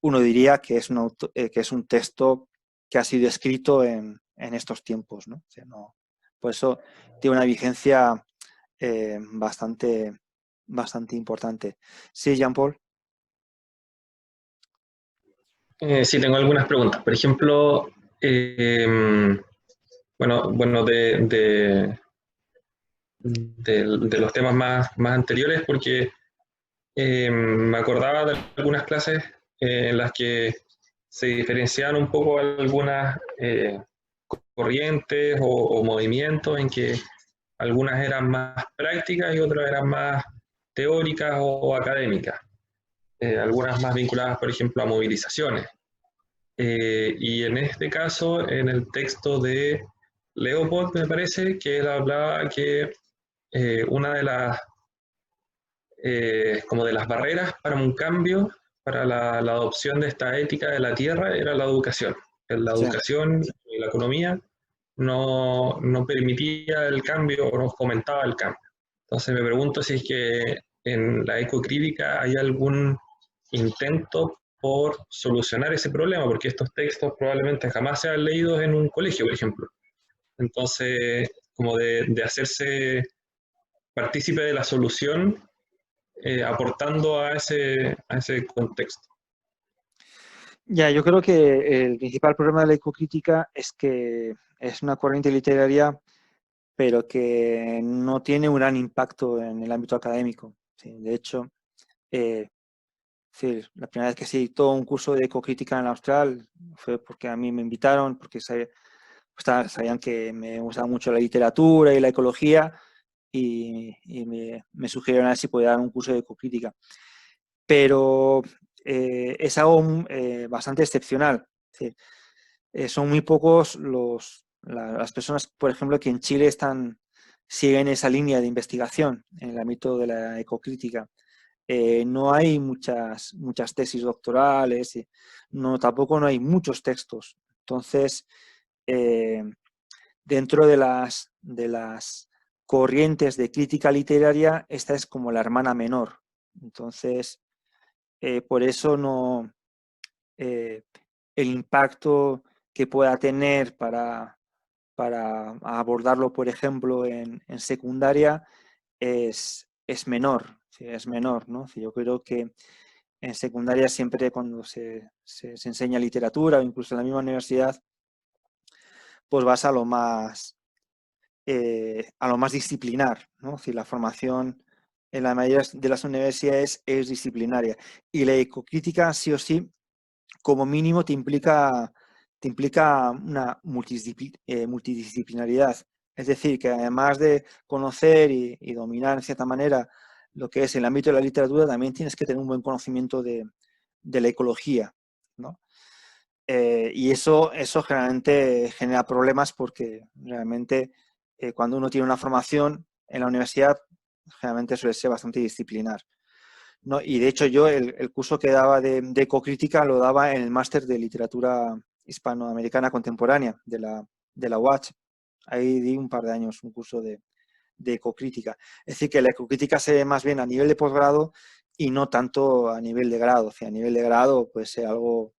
uno diría que es un texto que ha sido escrito en estos tiempos, ¿no? O sea, por eso tiene una vigencia bastante importante. Sí, Jean-Paul. Sí, tengo algunas preguntas. Por ejemplo, bueno, de los temas más anteriores, porque me acordaba de algunas clases en las que se diferenciaban un poco algunas corrientes o movimientos, en que algunas eran más prácticas y otras eran más teóricas o académicas. Algunas más vinculadas, por ejemplo, a movilizaciones. Y en este caso, en el texto de Leopold, me parece que él hablaba que una de las como de las barreras para un cambio, para la adopción de esta ética de la tierra, era la educación. La educación y la economía no permitía el cambio o no fomentaba el cambio. Entonces me pregunto si es que en la ecocrítica hay algún intento por solucionar ese problema, porque estos textos probablemente jamás sean leídos en un colegio, por ejemplo. Entonces, como de hacerse partícipe de la solución, aportando a ese contexto. Ya, yo creo que el principal problema de la ecocrítica es que es una corriente literaria, pero que no tiene un gran impacto en el ámbito académico. Sí, de hecho, la primera vez que se editó un curso de ecocrítica en la Austral fue porque a mí me invitaron, porque sabían que me gustaba mucho la literatura y la ecología, y me sugirieron a ver si podía dar un curso de ecocrítica. Pero es algo bastante excepcional. Es decir, son muy pocos las personas, por ejemplo, que en Chile siguen esa línea de investigación en el ámbito de la ecocrítica. No hay muchas tesis doctorales, tampoco no hay muchos textos. Entonces, dentro de las corrientes de crítica literaria, esta es como la hermana menor, Entonces, por eso el impacto que pueda tener para abordarlo, por ejemplo, en secundaria es menor, ¿sí? Es menor, ¿no? Yo creo que en secundaria siempre cuando se enseña literatura o incluso en la misma universidad, pues vas a lo más disciplinar, ¿no? Si la formación en la mayoría de las universidades es disciplinaria. Y la ecocrítica, sí o sí, como mínimo te implica una multidisciplinaridad. Es decir, que además de conocer y dominar en cierta manera lo que es el ámbito de la literatura, también tienes que tener un buen conocimiento de la ecología, ¿no? Y eso generalmente genera problemas porque realmente cuando uno tiene una formación en la universidad, generalmente suele ser bastante disciplinar, ¿no? Y de hecho yo el curso que daba de ecocrítica lo daba en el máster de literatura hispanoamericana contemporánea de la UACH. Ahí di un par de años un curso de ecocrítica. Es decir, que la ecocrítica se ve más bien a nivel de posgrado y no tanto a nivel de grado. O sea, a nivel de grado puede ser algo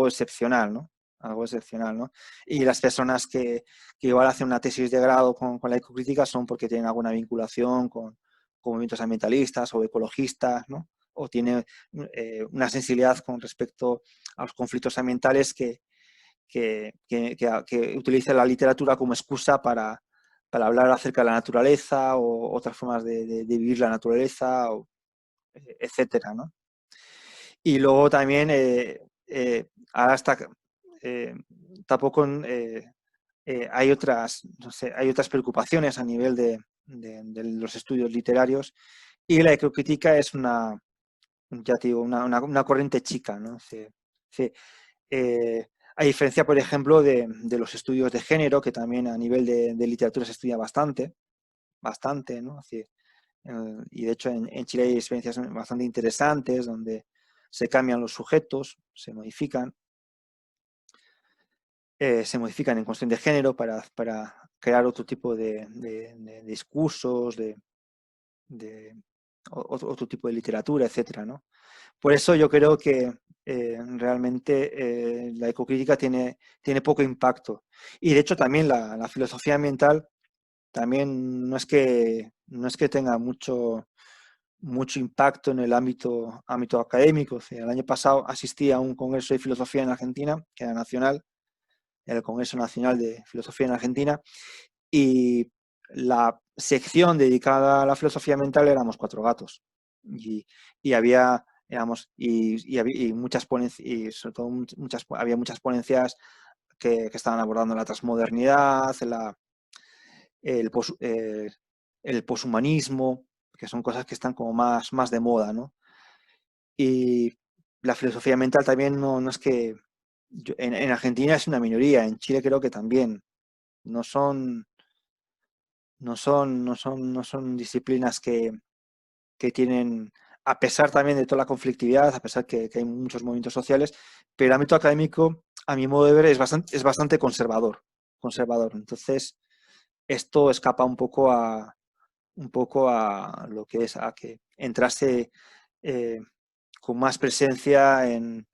excepcional, ¿no? Algo excepcional, ¿no? Y las personas que igual hacen una tesis de grado con la ecocrítica son porque tienen alguna vinculación con movimientos ambientalistas o ecologistas, ¿no? O tienen una sensibilidad con respecto a los conflictos ambientales que utiliza la literatura como excusa para hablar acerca de la naturaleza o otras formas de vivir la naturaleza, etcétera, ¿no? Y luego también ahora está tampoco hay otras, no sé, hay otras preocupaciones a nivel de los estudios literarios, y la ecocrítica es ya te digo, una corriente chica, ¿no? A diferencia, por ejemplo, de los estudios de género, que también a nivel de literatura se estudia bastante, ¿no? Y de hecho en Chile hay experiencias bastante interesantes donde se cambian los sujetos, se modifican en cuestión de género para crear otro tipo de discursos, otro tipo de literatura, etcétera, ¿no? Por eso yo creo que realmente la ecocrítica tiene poco impacto. Y de hecho también la filosofía ambiental también no es que tenga mucho impacto en el ámbito académico. O sea, el año pasado asistí a un congreso de filosofía en Argentina, que era nacional, el Congreso Nacional de Filosofía en Argentina, y la sección dedicada a la filosofía ambiental éramos 4 gatos. Y había, y muchas ponencias, y sobre todo había muchas ponencias que estaban abordando la transmodernidad, el poshumanismo, que son cosas que están como más de moda, ¿no? Y la filosofía mental también no es que... en Argentina es una minoría, en Chile creo que también. No son disciplinas que tienen, a pesar también de toda la conflictividad, a pesar que hay muchos movimientos sociales, pero el ámbito académico, a mi modo de ver, es bastante conservador. Entonces, esto escapa un poco a lo que es, a que entrase con más presencia en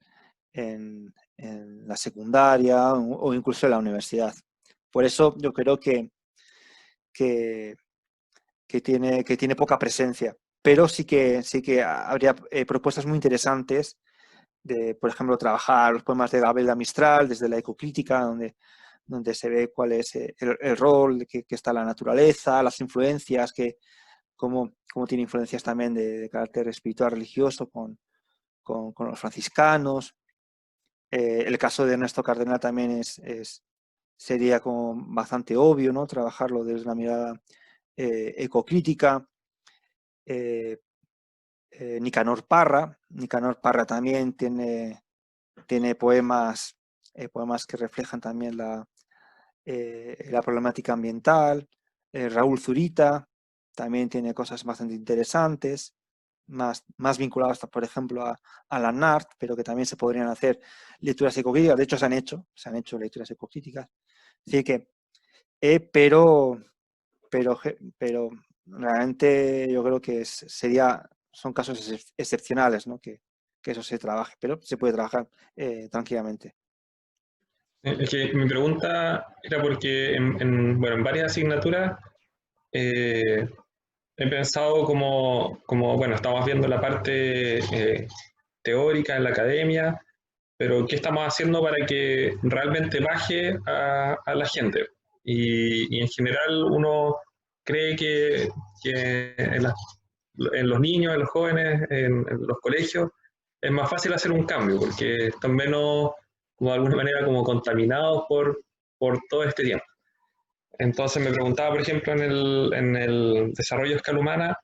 la secundaria o incluso en la universidad. Por eso yo creo que tiene poca presencia, pero sí que habría propuestas muy interesantes de, por ejemplo, trabajar los poemas de Gabriela Mistral desde la ecocrítica, donde se ve cuál es el rol que está la naturaleza, las influencias, cómo tiene influencias también de carácter espiritual religioso con los franciscanos. El caso de Ernesto Cardenal también sería como bastante obvio, ¿no? Trabajarlo desde una mirada ecocrítica. Nicanor Parra también tiene poemas que reflejan también la problemática ambiental. Raúl Zurita también tiene cosas bastante interesantes, más vinculadas, por ejemplo, a la NART, pero que también se podrían hacer lecturas ecocríticas. De hecho, se han hecho lecturas ecocríticas. Así que, pero realmente yo creo que sería son casos excepcionales, ¿no? Que eso se trabaje, pero se puede trabajar tranquilamente. Es que mi pregunta era porque bueno, en varias asignaturas he pensado bueno, estamos viendo la parte teórica en la academia, pero ¿qué estamos haciendo para que realmente baje a la gente? Y en general uno cree que en los niños, en los jóvenes, en los colegios, es más fácil hacer un cambio, porque están menos, como de alguna manera, como contaminados por todo este tiempo. Entonces me preguntaba, por ejemplo, en el desarrollo de escala humana,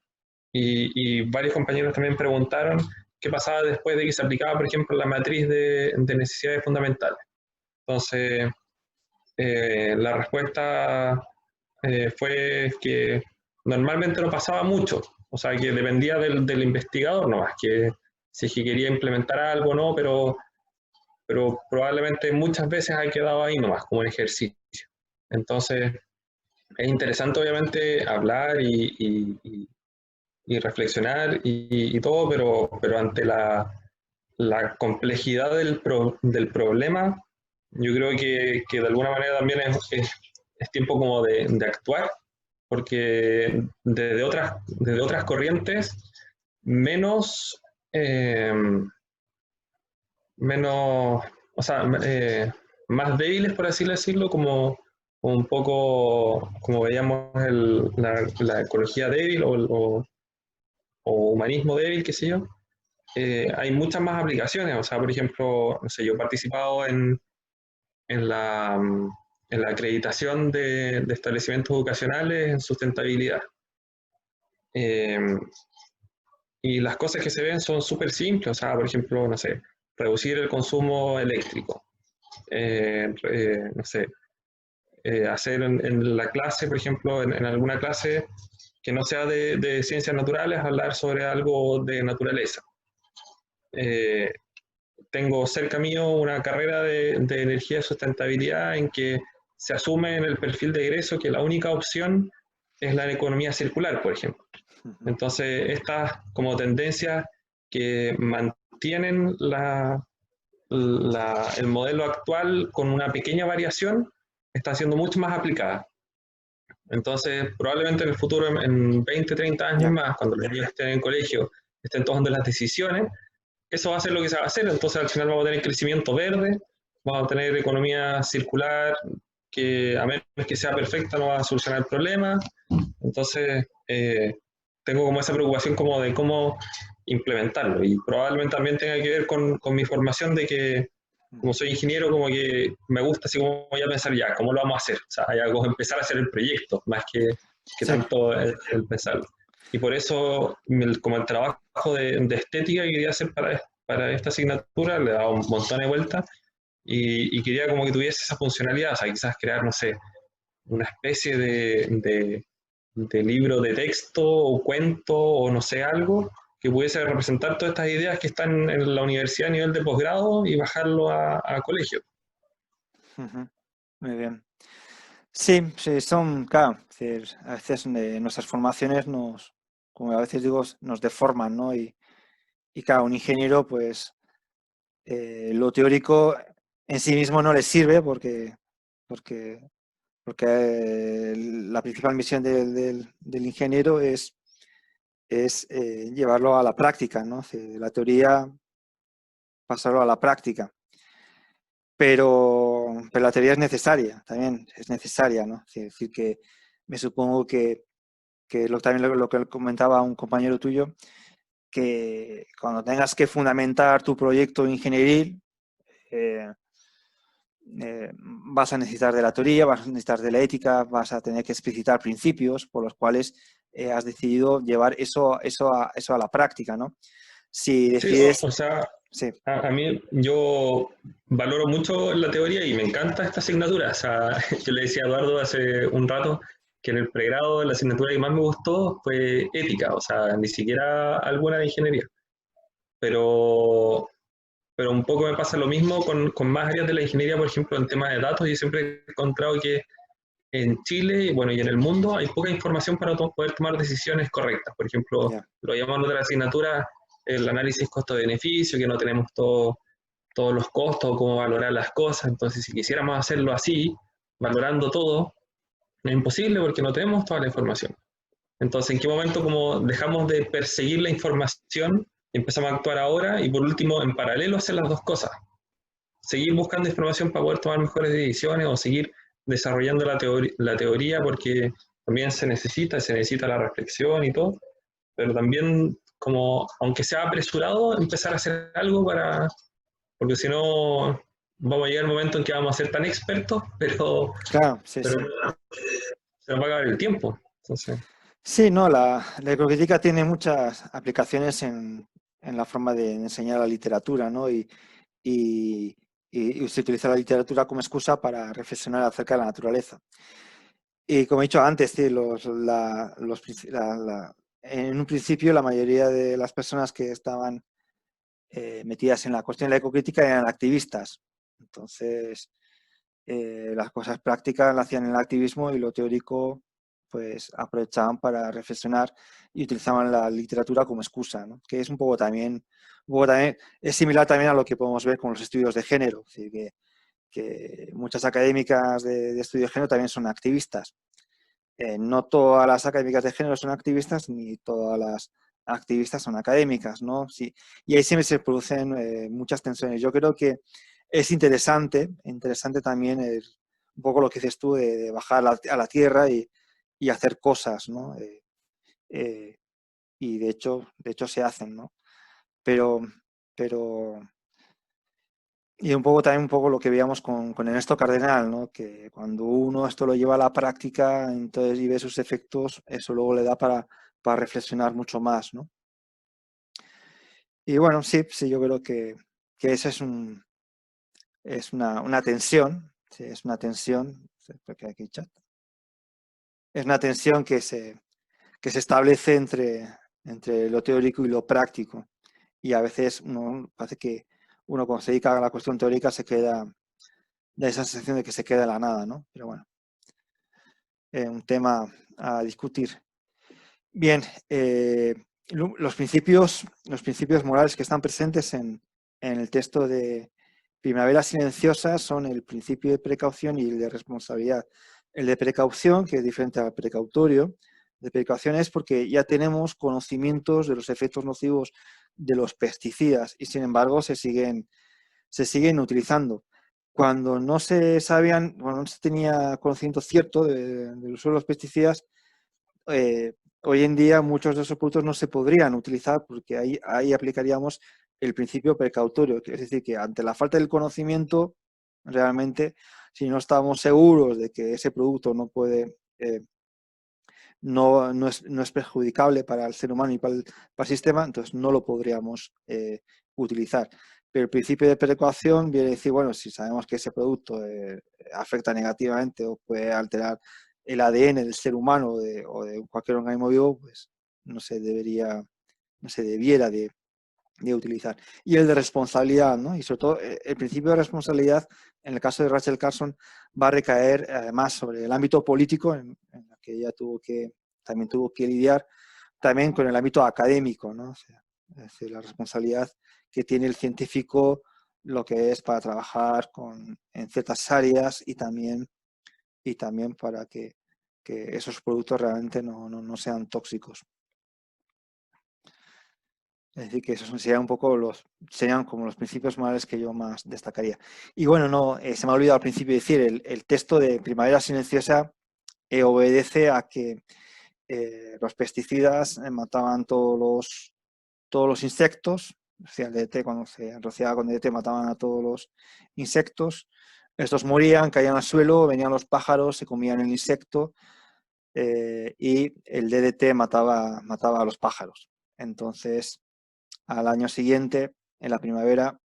y varios compañeros también preguntaron qué pasaba después de que se aplicaba, por ejemplo, la matriz de necesidades fundamentales. Entonces, la respuesta fue que normalmente no pasaba mucho, o sea, que dependía del investigador nomás, que si es que quería implementar algo o no, pero probablemente muchas veces ha quedado ahí nomás, como un ejercicio. Entonces, es interesante obviamente hablar y reflexionar y todo, pero ante la complejidad del problema, yo creo que de alguna manera también es tiempo como de actuar, porque desde otras corrientes menos, eh, menos, o sea, más débiles, por así decirlo, como un poco como veíamos la ecología débil o humanismo débil, qué sé yo, hay muchas más aplicaciones. O sea, por ejemplo, no sé, yo he participado en la, mm, en la acreditación de establecimientos educacionales en sustentabilidad. Eh, y las cosas que se ven son súper simples. O sea, por ejemplo, no sé, reducir el consumo eléctrico. No sé, hacer en la clase, por ejemplo, en alguna clase que no sea de ciencias naturales, hablar sobre algo de naturaleza. Tengo cerca mío una carrera de energía y sustentabilidad en que se asume en el perfil de egreso que la única opción es la economía circular, por ejemplo. Entonces, estas como tendencias que mantienen el modelo actual con una pequeña variación, está siendo mucho más aplicada. Entonces, probablemente en el futuro, en 20, 30 años más, cuando los niños estén en el colegio, estén tomando las decisiones, eso va a ser lo que se va a hacer. Entonces, al final vamos a tener crecimiento verde, vamos a tener economía circular, que a menos que sea perfecta no va a solucionar el problema. Entonces, tengo como esa preocupación como de cómo implementarlo. Y probablemente también tenga que ver con mi formación de que, como soy ingeniero, como que me gusta así como ya pensar ya, ¿cómo lo vamos a hacer? O sea, ya como empezar a hacer el proyecto, más que Sí. tanto el pensarlo. Y por eso, como el trabajo de estética que quería hacer para esta asignatura, le he dado un montón de vueltas y quería como que tuviese esa funcionalidad, o sea, quizás crear, no sé, una especie de libro de texto o cuento o no sé, algo que pudiese representar todas estas ideas que están en la universidad a nivel de posgrado y bajarlo a colegio. Muy bien. Sí, sí, son, claro, a veces nuestras formaciones como a veces digo, nos deforman, ¿no? Y claro, un ingeniero, pues, lo teórico en sí mismo no le sirve porque la principal misión del ingeniero es llevarlo a la práctica, ¿no? La teoría, pasarlo a la práctica. Pero la teoría es necesaria, también es necesaria, ¿no? Es decir, que me supongo que también lo que comentaba un compañero tuyo, que cuando tengas que fundamentar tu proyecto ingenieril, vas a necesitar de la teoría, vas a necesitar de la ética, vas a tener que explicitar principios por los cuales has decidido llevar eso a la práctica, ¿no? Si decides... Sí, o sea, Sí. a mí yo valoro mucho la teoría y me encanta esta asignatura. O sea, yo le decía a Eduardo hace un rato que en el pregrado la asignatura que más me gustó fue ética, o sea, ni siquiera alguna de ingeniería. Pero, pero un poco me pasa lo mismo con más áreas de la ingeniería, por ejemplo, en temas de datos. Yo siempre he encontrado que en Chile, bueno, y en el mundo hay poca información para poder tomar decisiones correctas. Por ejemplo, Ya. lo llamamos de la asignatura el análisis costo-beneficio, que no tenemos todos los costos, cómo valorar las cosas. Entonces, si quisiéramos hacerlo así, valorando todo, no es imposible porque no tenemos toda la información. Entonces, ¿en qué momento como dejamos de perseguir la información y empezamos a actuar ahora? Y por último, en paralelo, hacer las dos cosas. Seguir buscando información para poder tomar mejores decisiones o seguir desarrollando la teoría porque también se necesita la reflexión y todo, pero también como, aunque sea apresurado, empezar a hacer algo para, porque si no, vamos a llegar al momento en que vamos a ser tan expertos, Claro, sí, pero sí. se nos va a acabar el tiempo. Entonces, Sí, no, la ecocrítica tiene muchas aplicaciones en la forma de enseñar la literatura, ¿no? Y se utiliza la literatura como excusa para reflexionar acerca de la naturaleza. Y como he dicho antes, sí, en un principio la mayoría de las personas que estaban metidas en la cuestión de la ecocrítica eran activistas. Entonces, las cosas prácticas las hacían en el activismo y lo teórico pues aprovechaban para reflexionar y utilizaban la literatura como excusa, ¿no? Que es un poco también, es similar también a lo que podemos ver con los estudios de género, es decir, que muchas académicas de estudio de género también son activistas. No todas las académicas de género son activistas, ni todas las activistas son académicas, ¿no? Sí, y ahí siempre se producen muchas tensiones. Yo creo que es interesante también un poco lo que dices tú de bajar a la tierra y hacer cosas, ¿no? Eh, y de hecho se hacen, ¿no? Pero, pero y un poco también un poco lo que veíamos con Ernesto Cardenal, ¿no? Que cuando uno esto lo lleva a la práctica, entonces y ve sus efectos, eso luego le da para reflexionar mucho más, ¿no? Y bueno, sí, yo creo que esa es una tensión, sí, es una tensión, porque aquí chat, es una tensión que se establece entre lo teórico y lo práctico. Y a veces uno parece que uno cuando se dedica a la cuestión teórica da esa sensación de que se queda en la nada, ¿no? Pero bueno, un tema a discutir. Bien, los principios morales que están presentes en el texto de Primavera Silenciosa son el principio de precaución y el de responsabilidad. El de precaución, que es diferente al precautorio, de precaución es porque ya tenemos conocimientos de los efectos nocivos de los pesticidas y sin embargo se siguen utilizando. Cuando no se sabían, cuando no se tenía conocimiento cierto del uso de los pesticidas, hoy en día muchos de esos productos no se podrían utilizar porque ahí aplicaríamos el principio precautorio, es decir, que ante la falta del conocimiento, realmente, si no estamos seguros de que ese producto no puede, no es perjudicable para el ser humano y para el sistema, entonces no lo podríamos utilizar. Pero el principio de precaución viene a decir, bueno, si sabemos que ese producto afecta negativamente o puede alterar el ADN del ser humano o de cualquier organismo vivo, pues no se debiera de utilizar. Y el de responsabilidad, ¿no? Y sobre todo el principio de responsabilidad, en el caso de Rachel Carson, va a recaer además sobre el ámbito político, en el que ella también tuvo que lidiar, también con el ámbito académico, ¿no? O sea, es decir, la responsabilidad que tiene el científico, lo que es para trabajar en ciertas áreas y también para que esos productos realmente no sean tóxicos. Es decir, que esos serían como los principios morales que yo más destacaría. Y bueno, no, se me ha olvidado al principio decir, el texto de Primavera Silenciosa obedece a que los pesticidas mataban todos los insectos, o sea, el DDT cuando se rociaba con DDT mataban a todos los insectos, estos morían, caían al suelo, venían los pájaros, se comían el insecto y el DDT mataba a los pájaros. Entonces, al año siguiente, en la primavera,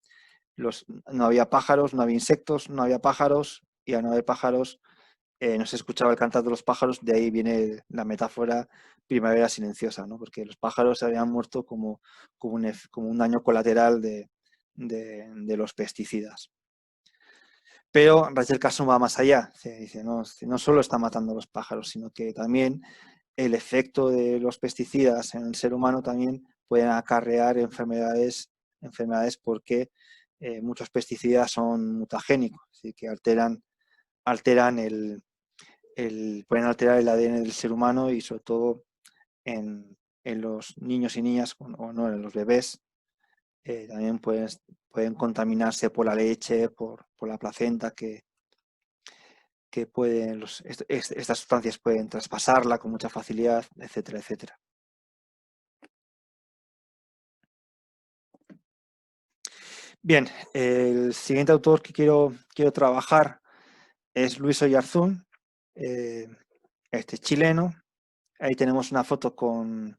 no había pájaros, no había insectos, no había pájaros, y al no haber pájaros no se escuchaba el cantar de los pájaros, de ahí viene la metáfora primavera silenciosa, ¿no? Porque los pájaros se habían muerto como un daño colateral de los pesticidas. Pero Rachel Carson va más allá. Dice, no solo está matando a los pájaros, sino que también el efecto de los pesticidas en el ser humano también pueden acarrear enfermedades porque muchos pesticidas son mutagénicos, así que pueden alterar el ADN del ser humano y sobre todo en los niños y niñas o no, en los bebés. También pueden contaminarse por la leche, por la placenta, que estas sustancias pueden traspasarla con mucha facilidad, etcétera, etcétera. Bien, el siguiente autor que quiero trabajar es Luis Oyarzún, chileno. Ahí tenemos una foto con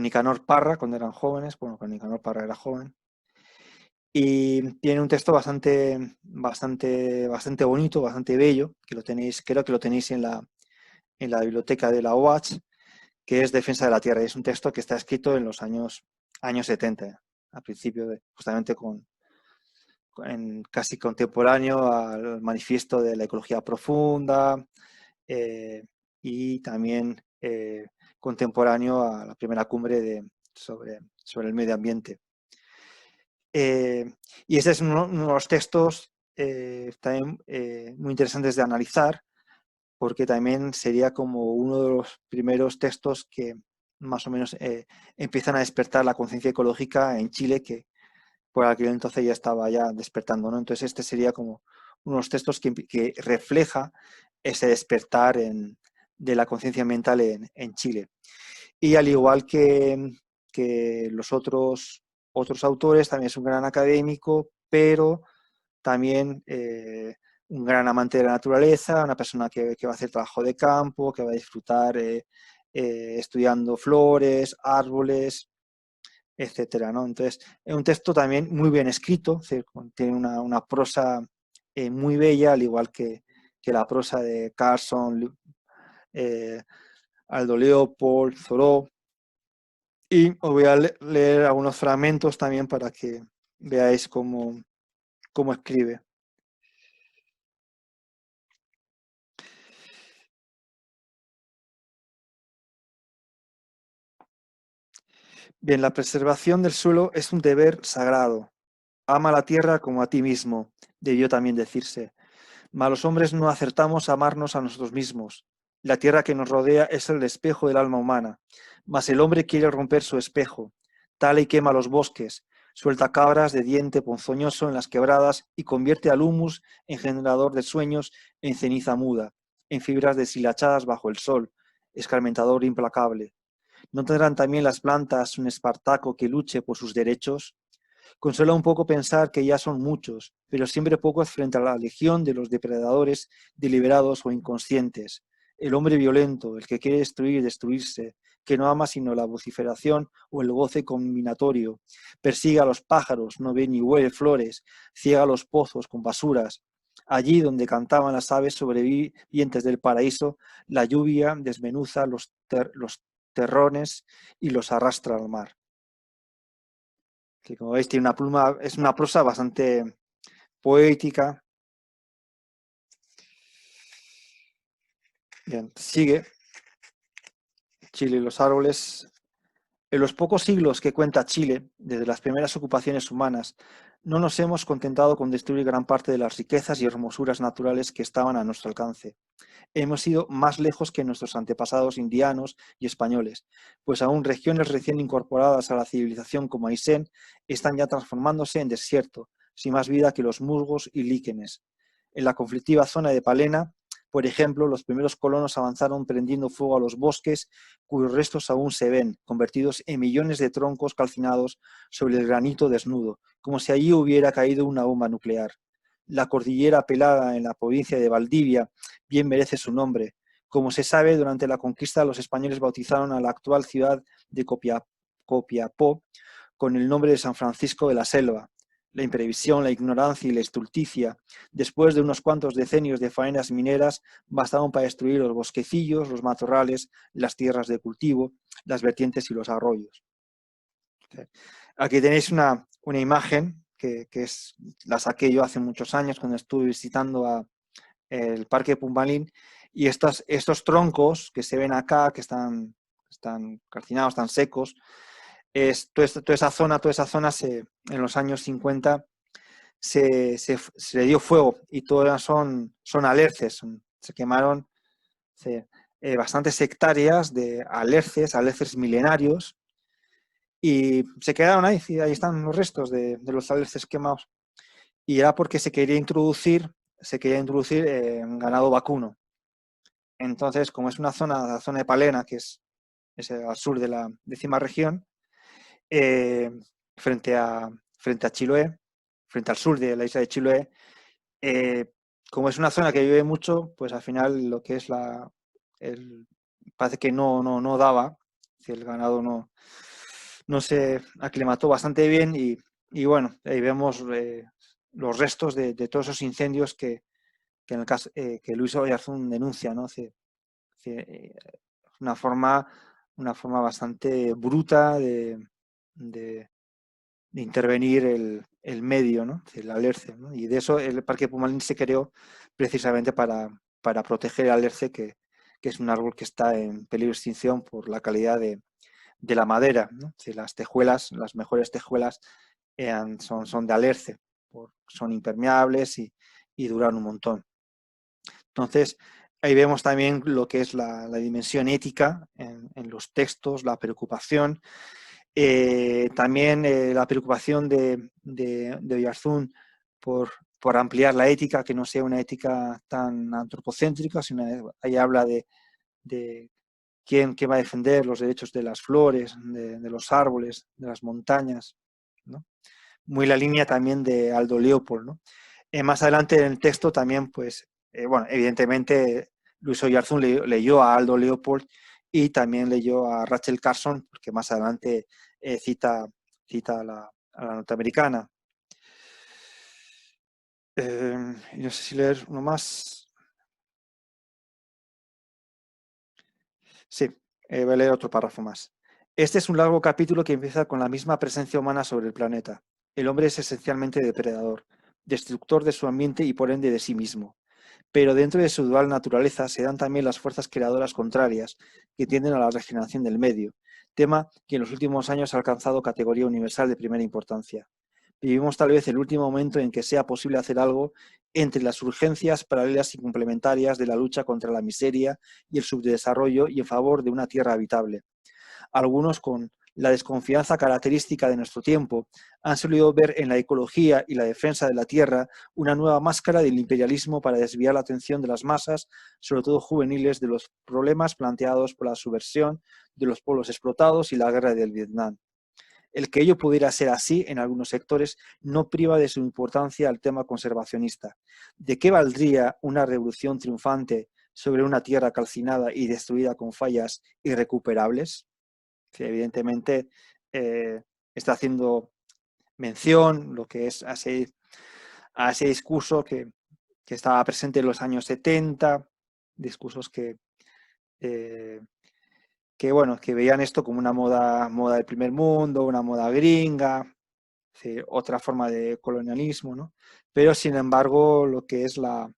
Nicanor Parra cuando eran jóvenes. Bueno, con Nicanor Parra era joven. Y tiene un texto bastante bonito, bastante bello, que creo que lo tenéis en la biblioteca de la OACH, que es Defensa de la Tierra. Y es un texto que está escrito en los años 70, a principio justamente casi contemporáneo al manifiesto de la ecología profunda, y también contemporáneo a la primera cumbre sobre el medio ambiente. Y este es uno de los textos también muy interesantes de analizar, porque también sería como uno de los primeros textos que más o menos empiezan a despertar la conciencia ecológica en Chile, que por aquel entonces ya estaba despertando, ¿no? Entonces este sería como uno de los textos que refleja ese despertar de la conciencia ambiental en Chile. Y al igual que los otros autores, también es un gran académico, pero también un gran amante de la naturaleza, una persona que va a hacer trabajo de campo, que va a disfrutar estudiando flores, árboles, etcétera, ¿no? Entonces, es un texto también muy bien escrito, tiene una prosa muy bella, al igual que la prosa de Carson, Aldo Leopold, Thoreau. Y os voy a leer algunos fragmentos también para que veáis cómo escribe. Bien, la preservación del suelo es un deber sagrado. Ama la tierra como a ti mismo, debió también decirse. Mas los hombres no acertamos a amarnos a nosotros mismos. La tierra que nos rodea es el espejo del alma humana, mas el hombre quiere romper su espejo. Tala y quema los bosques, suelta cabras de diente ponzoñoso en las quebradas y convierte al humus en generador de sueños en ceniza muda, en fibras deshilachadas bajo el sol, escarmentador implacable. ¿No tendrán también las plantas un Espartaco que luche por sus derechos? Consuela un poco pensar que ya son muchos, pero siempre pocos frente a la legión de los depredadores deliberados o inconscientes. El hombre violento, el que quiere destruir y destruirse, que no ama sino la vociferación o el goce combinatorio, persigue a los pájaros, no ve ni huele flores, ciega los pozos con basuras. Allí donde cantaban las aves sobrevivientes del paraíso, la lluvia desmenuza los terrones y los arrastra al mar. Que como veis tiene es una prosa bastante poética. Bien, sigue. Chile y los árboles. En los pocos siglos que cuenta Chile, desde las primeras ocupaciones humanas, no nos hemos contentado con destruir gran parte de las riquezas y hermosuras naturales que estaban a nuestro alcance. Hemos ido más lejos que nuestros antepasados indianos y españoles, pues aún regiones recién incorporadas a la civilización como Aysén están ya transformándose en desierto, sin más vida que los musgos y líquenes. En la conflictiva zona de Palena, por ejemplo, los primeros colonos avanzaron prendiendo fuego a los bosques, cuyos restos aún se ven, convertidos en millones de troncos calcinados sobre el granito desnudo, como si allí hubiera caído una bomba nuclear. La cordillera pelada en la provincia de Valdivia bien merece su nombre. Como se sabe, durante la conquista los españoles bautizaron a la actual ciudad de Copiapó con el nombre de San Francisco de la Selva. La imprevisión, la ignorancia y la estulticia, después de unos cuantos decenios de faenas mineras, bastaron para destruir los bosquecillos, los matorrales, las tierras de cultivo, las vertientes y los arroyos. Aquí tenéis una imagen la saqué yo hace muchos años cuando estuve visitando el Parque Pumbalín, y estos troncos que se ven acá, que están calcinados, están secos, toda esa zona en los años 50 se le dio fuego, y todas son alerces, se quemaron bastantes hectáreas de alerces milenarios, y se quedaron ahí están los restos de los alerces quemados, y era porque se quería introducir ganado vacuno. Entonces, como es la zona de Palena, que es al sur de la 10ª región, frente a Chiloé, frente al sur de la isla de Chiloé, como es una zona que llueve mucho, pues al final lo que es parece que no daba, el ganado no se aclimató bastante bien, y bueno, ahí vemos los restos de todos esos incendios que en el caso que Luis Oyarzún denuncia, ¿no? Una forma bastante bruta de intervenir el medio, ¿no? El alerce, ¿no? Y de eso el Parque Pumalín se creó precisamente para proteger el alerce, que es un árbol que está en peligro de extinción por la calidad de la madera, ¿no? Las tejuelas, las mejores tejuelas son de alerce, son impermeables y duran un montón. Entonces, ahí vemos también lo que es la dimensión ética en los textos, la preocupación. También la preocupación de Oyarzún por ampliar la ética, que no sea una ética tan antropocéntrica, sino ahí habla de quién va a defender los derechos de las flores, de los árboles, de las montañas, ¿no? Muy la línea también de Aldo Leopold, ¿no? Más adelante en el texto también, pues, bueno, evidentemente Luis Oyarzún leyó a Aldo Leopold y también leyó a Rachel Carson, porque más adelante cita a la norteamericana. No sé si leer uno más. Sí, voy a leer otro párrafo más. Este es un largo capítulo que empieza con la misma presencia humana sobre el planeta. El hombre es esencialmente depredador, destructor de su ambiente y por ende de sí mismo. Pero dentro de su dual naturaleza se dan también las fuerzas creadoras contrarias que tienden a la regeneración del medio, tema que en los últimos años ha alcanzado categoría universal de primera importancia. Vivimos tal vez el último momento en que sea posible hacer algo entre las urgencias paralelas y complementarias de la lucha contra la miseria y el subdesarrollo y en favor de una tierra habitable. Algunos, con la desconfianza característica de nuestro tiempo, han solido ver en la ecología y la defensa de la tierra una nueva máscara del imperialismo para desviar la atención de las masas, sobre todo juveniles, de los problemas planteados por la subversión de los pueblos explotados y la guerra del Vietnam. El que ello pudiera ser así en algunos sectores no priva de su importancia al tema conservacionista. ¿De qué valdría una revolución triunfante sobre una tierra calcinada y destruida con fallas irrecuperables? Que evidentemente está haciendo mención lo que es a ese discurso que estaba presente en los años 70, discursos que veían esto como una moda del primer mundo, una moda gringa, otra forma de colonialismo, ¿no? Pero sin embargo lo que es la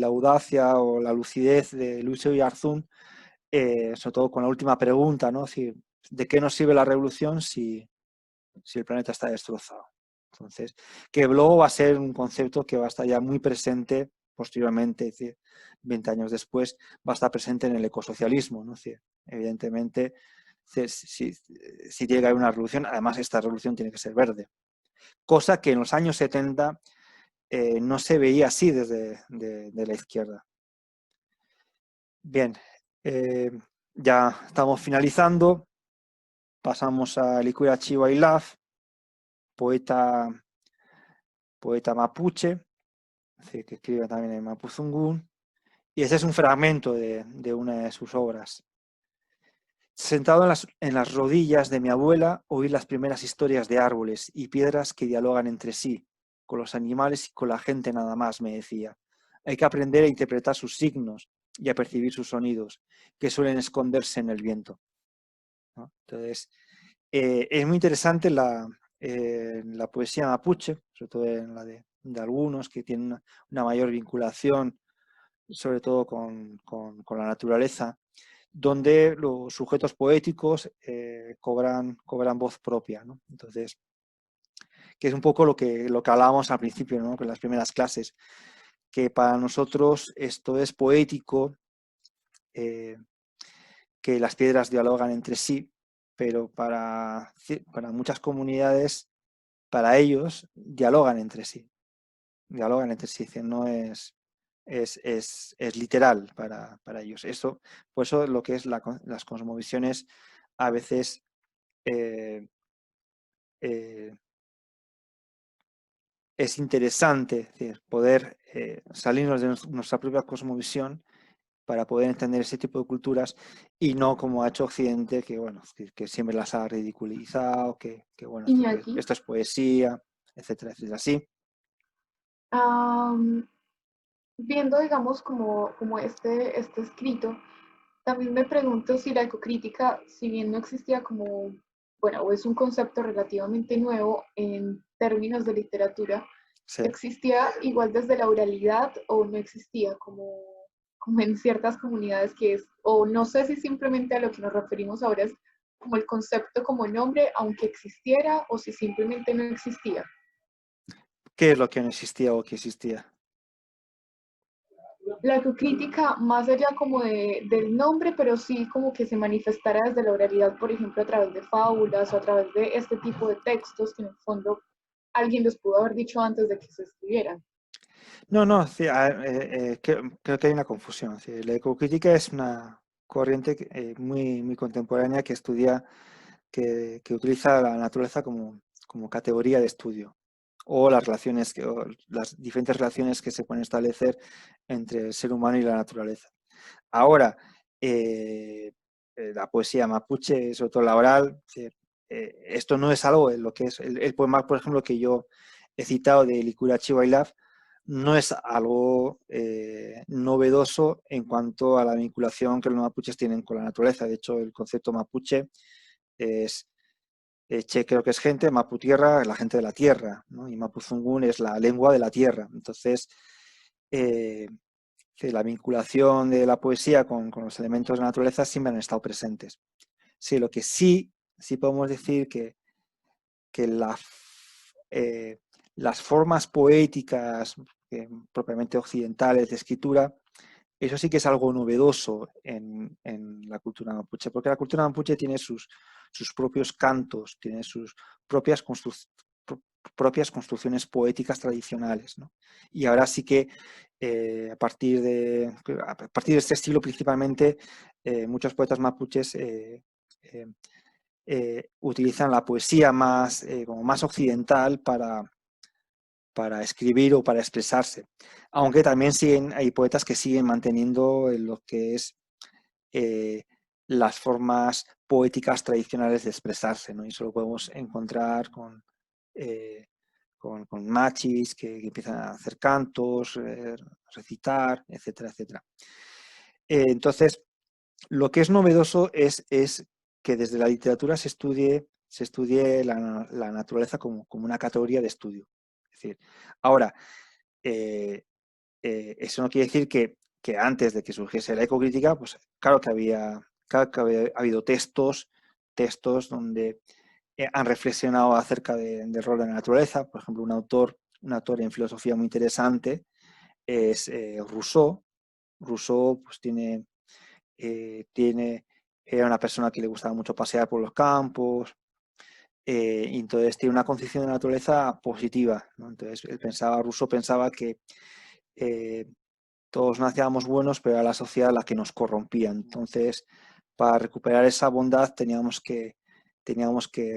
audacia o la lucidez de Luis Oyarzún, sobre todo con la última pregunta, ¿no? ¿De qué nos sirve la revolución si el planeta está destrozado? Entonces, que luego va a ser un concepto que va a estar ya muy presente posteriormente, es decir, 20 años después, va a estar presente en el ecosocialismo, ¿no? Es decir, evidentemente, si llega a una revolución, además esta revolución tiene que ser verde. Cosa que en los años 70 no se veía así desde de la izquierda. Bien, ya estamos finalizando. Pasamos a Licura Chihuahilaf, poeta mapuche, que escribe también en Mapuzungún, y ese es un fragmento de una de sus obras. Sentado en las rodillas de mi abuela, oí las primeras historias de árboles y piedras que dialogan entre sí, con los animales y con la gente nada más, me decía. Hay que aprender a interpretar sus signos y a percibir sus sonidos, que suelen esconderse en el viento, ¿no? Entonces, es muy interesante en la poesía mapuche, sobre todo en la de algunos que tienen una mayor vinculación, sobre todo con la naturaleza, donde los sujetos poéticos cobran voz propia, ¿no? Entonces, que es un poco lo que hablábamos al principio, ¿no? Con las primeras clases, que para nosotros esto es poético, que las piedras dialogan entre sí, pero para muchas comunidades, para ellos, dialogan entre sí. No es literal para ellos. Por eso lo que es las cosmovisiones a veces es interesante, es decir, poder salirnos de nuestra propia cosmovisión para poder entender ese tipo de culturas y no como ha hecho Occidente, que bueno, que siempre las ha ridiculizado, que bueno, Iñaki, esto es poesía, etcétera, etcétera. Sí, viendo, digamos, como este escrito, también me pregunto si la ecocrítica, si bien no existía como, bueno, o es un concepto relativamente nuevo en términos de literatura, sí. ¿existía igual desde la oralidad o no existía como en ciertas comunidades que es, o no sé si simplemente a lo que nos referimos ahora es como el concepto como nombre, aunque existiera, o si simplemente no existía? ¿Qué es lo que no existía o que existía? La ecocrítica, más allá como del nombre, pero sí como que se manifestara desde la oralidad, por ejemplo, a través de fábulas o a través de este tipo de textos que en el fondo alguien los pudo haber dicho antes de que se escribieran. No, sí, creo que hay una confusión. Sí, la ecocrítica es una corriente muy contemporánea que estudia, que utiliza la naturaleza como categoría de estudio, o o las diferentes relaciones que se pueden establecer entre el ser humano y la naturaleza. Ahora, la poesía mapuche, sobre todo la oral, esto no es algo en lo que es el poema, por ejemplo, que yo he citado de Licurachi Bailaf, no es algo novedoso en cuanto a la vinculación que los mapuches tienen con la naturaleza. De hecho, el concepto mapuche es, che creo que es gente, mapu tierra, la gente de la tierra, ¿no? Y mapuzungún es la lengua de la tierra. Entonces, la vinculación de la poesía con los elementos de la naturaleza siempre han estado presentes. Sí, lo que sí podemos decir que las formas poéticas propiamente occidentales de escritura, eso sí que es algo novedoso en la cultura mapuche, porque la cultura mapuche tiene sus propios cantos, tiene sus propias construcciones poéticas tradicionales, ¿no? Y ahora sí que a partir de este estilo principalmente, muchos poetas mapuches utilizan la poesía como más occidental para escribir o para expresarse. Aunque también hay poetas que siguen manteniendo lo que es las formas poéticas tradicionales de expresarse, ¿no? Y eso lo podemos encontrar con machis que empiezan a hacer cantos, recitar, etcétera, etcétera. Entonces, lo que es novedoso es que desde la literatura se estudie la naturaleza como una categoría de estudio. Es decir, ahora, eso no quiere decir que antes de que surgiese la ecocrítica, pues claro que había habido textos donde han reflexionado acerca del rol de la naturaleza. Por ejemplo, un autor en filosofía muy interesante es Rousseau. Rousseau pues era una persona que le gustaba mucho pasear por los campos, y entonces tiene una concepción de la naturaleza positiva, ¿no? Entonces Rousseau pensaba que todos nacíamos buenos, pero era la sociedad la que nos corrompía. Entonces, para recuperar esa bondad teníamos que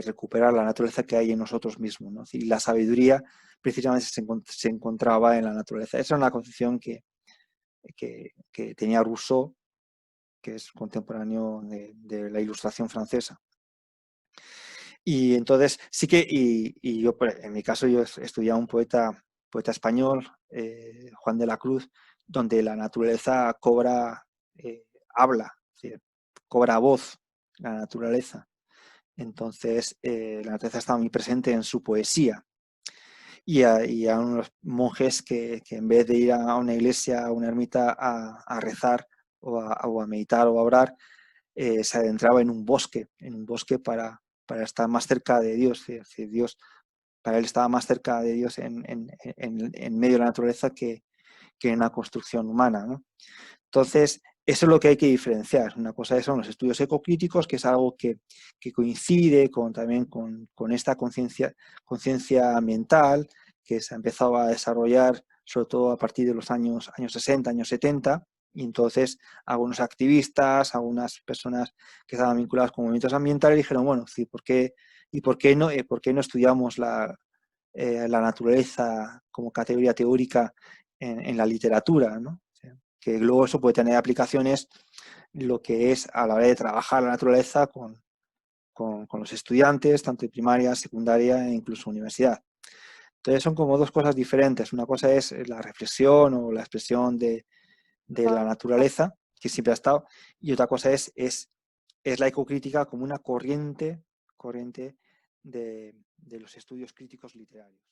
recuperar la naturaleza que hay en nosotros mismos, ¿no? Y la sabiduría precisamente se encontraba en la naturaleza. Esa es una concepción que tenía Rousseau, que es contemporáneo de la Ilustración francesa. Y entonces sí que, y yo, en mi caso, yo he estudiado un poeta español, Juan de la Cruz, donde la naturaleza habla, es decir, cobra voz, la naturaleza. Entonces, la naturaleza estaba muy presente en su poesía. Y a unos monjes que en vez de ir a una iglesia, a una ermita a rezar o a meditar o a orar, se adentraba en un bosque para estar más cerca de Dios. Es decir, Dios, para él estaba más cerca de Dios en medio de la naturaleza que en una construcción humana, ¿no? Entonces, eso es lo que hay que diferenciar. Una cosa son los estudios ecocríticos, que es algo que coincide también con esta conciencia ambiental que se ha empezado a desarrollar sobre todo a partir de los años 60, años 70, y entonces algunos activistas, algunas personas que estaban vinculadas con movimientos ambientales dijeron, bueno, sí, ¿por qué no estudiamos la naturaleza como categoría teórica en la literatura, ¿no? Que luego eso puede tener aplicaciones lo que es a la hora de trabajar la naturaleza con los estudiantes, tanto de primaria, secundaria e incluso universidad. Entonces son como dos cosas diferentes. Una cosa es la reflexión o la expresión de la naturaleza, que siempre ha estado, y otra cosa es la ecocrítica como una corriente de los estudios críticos literarios.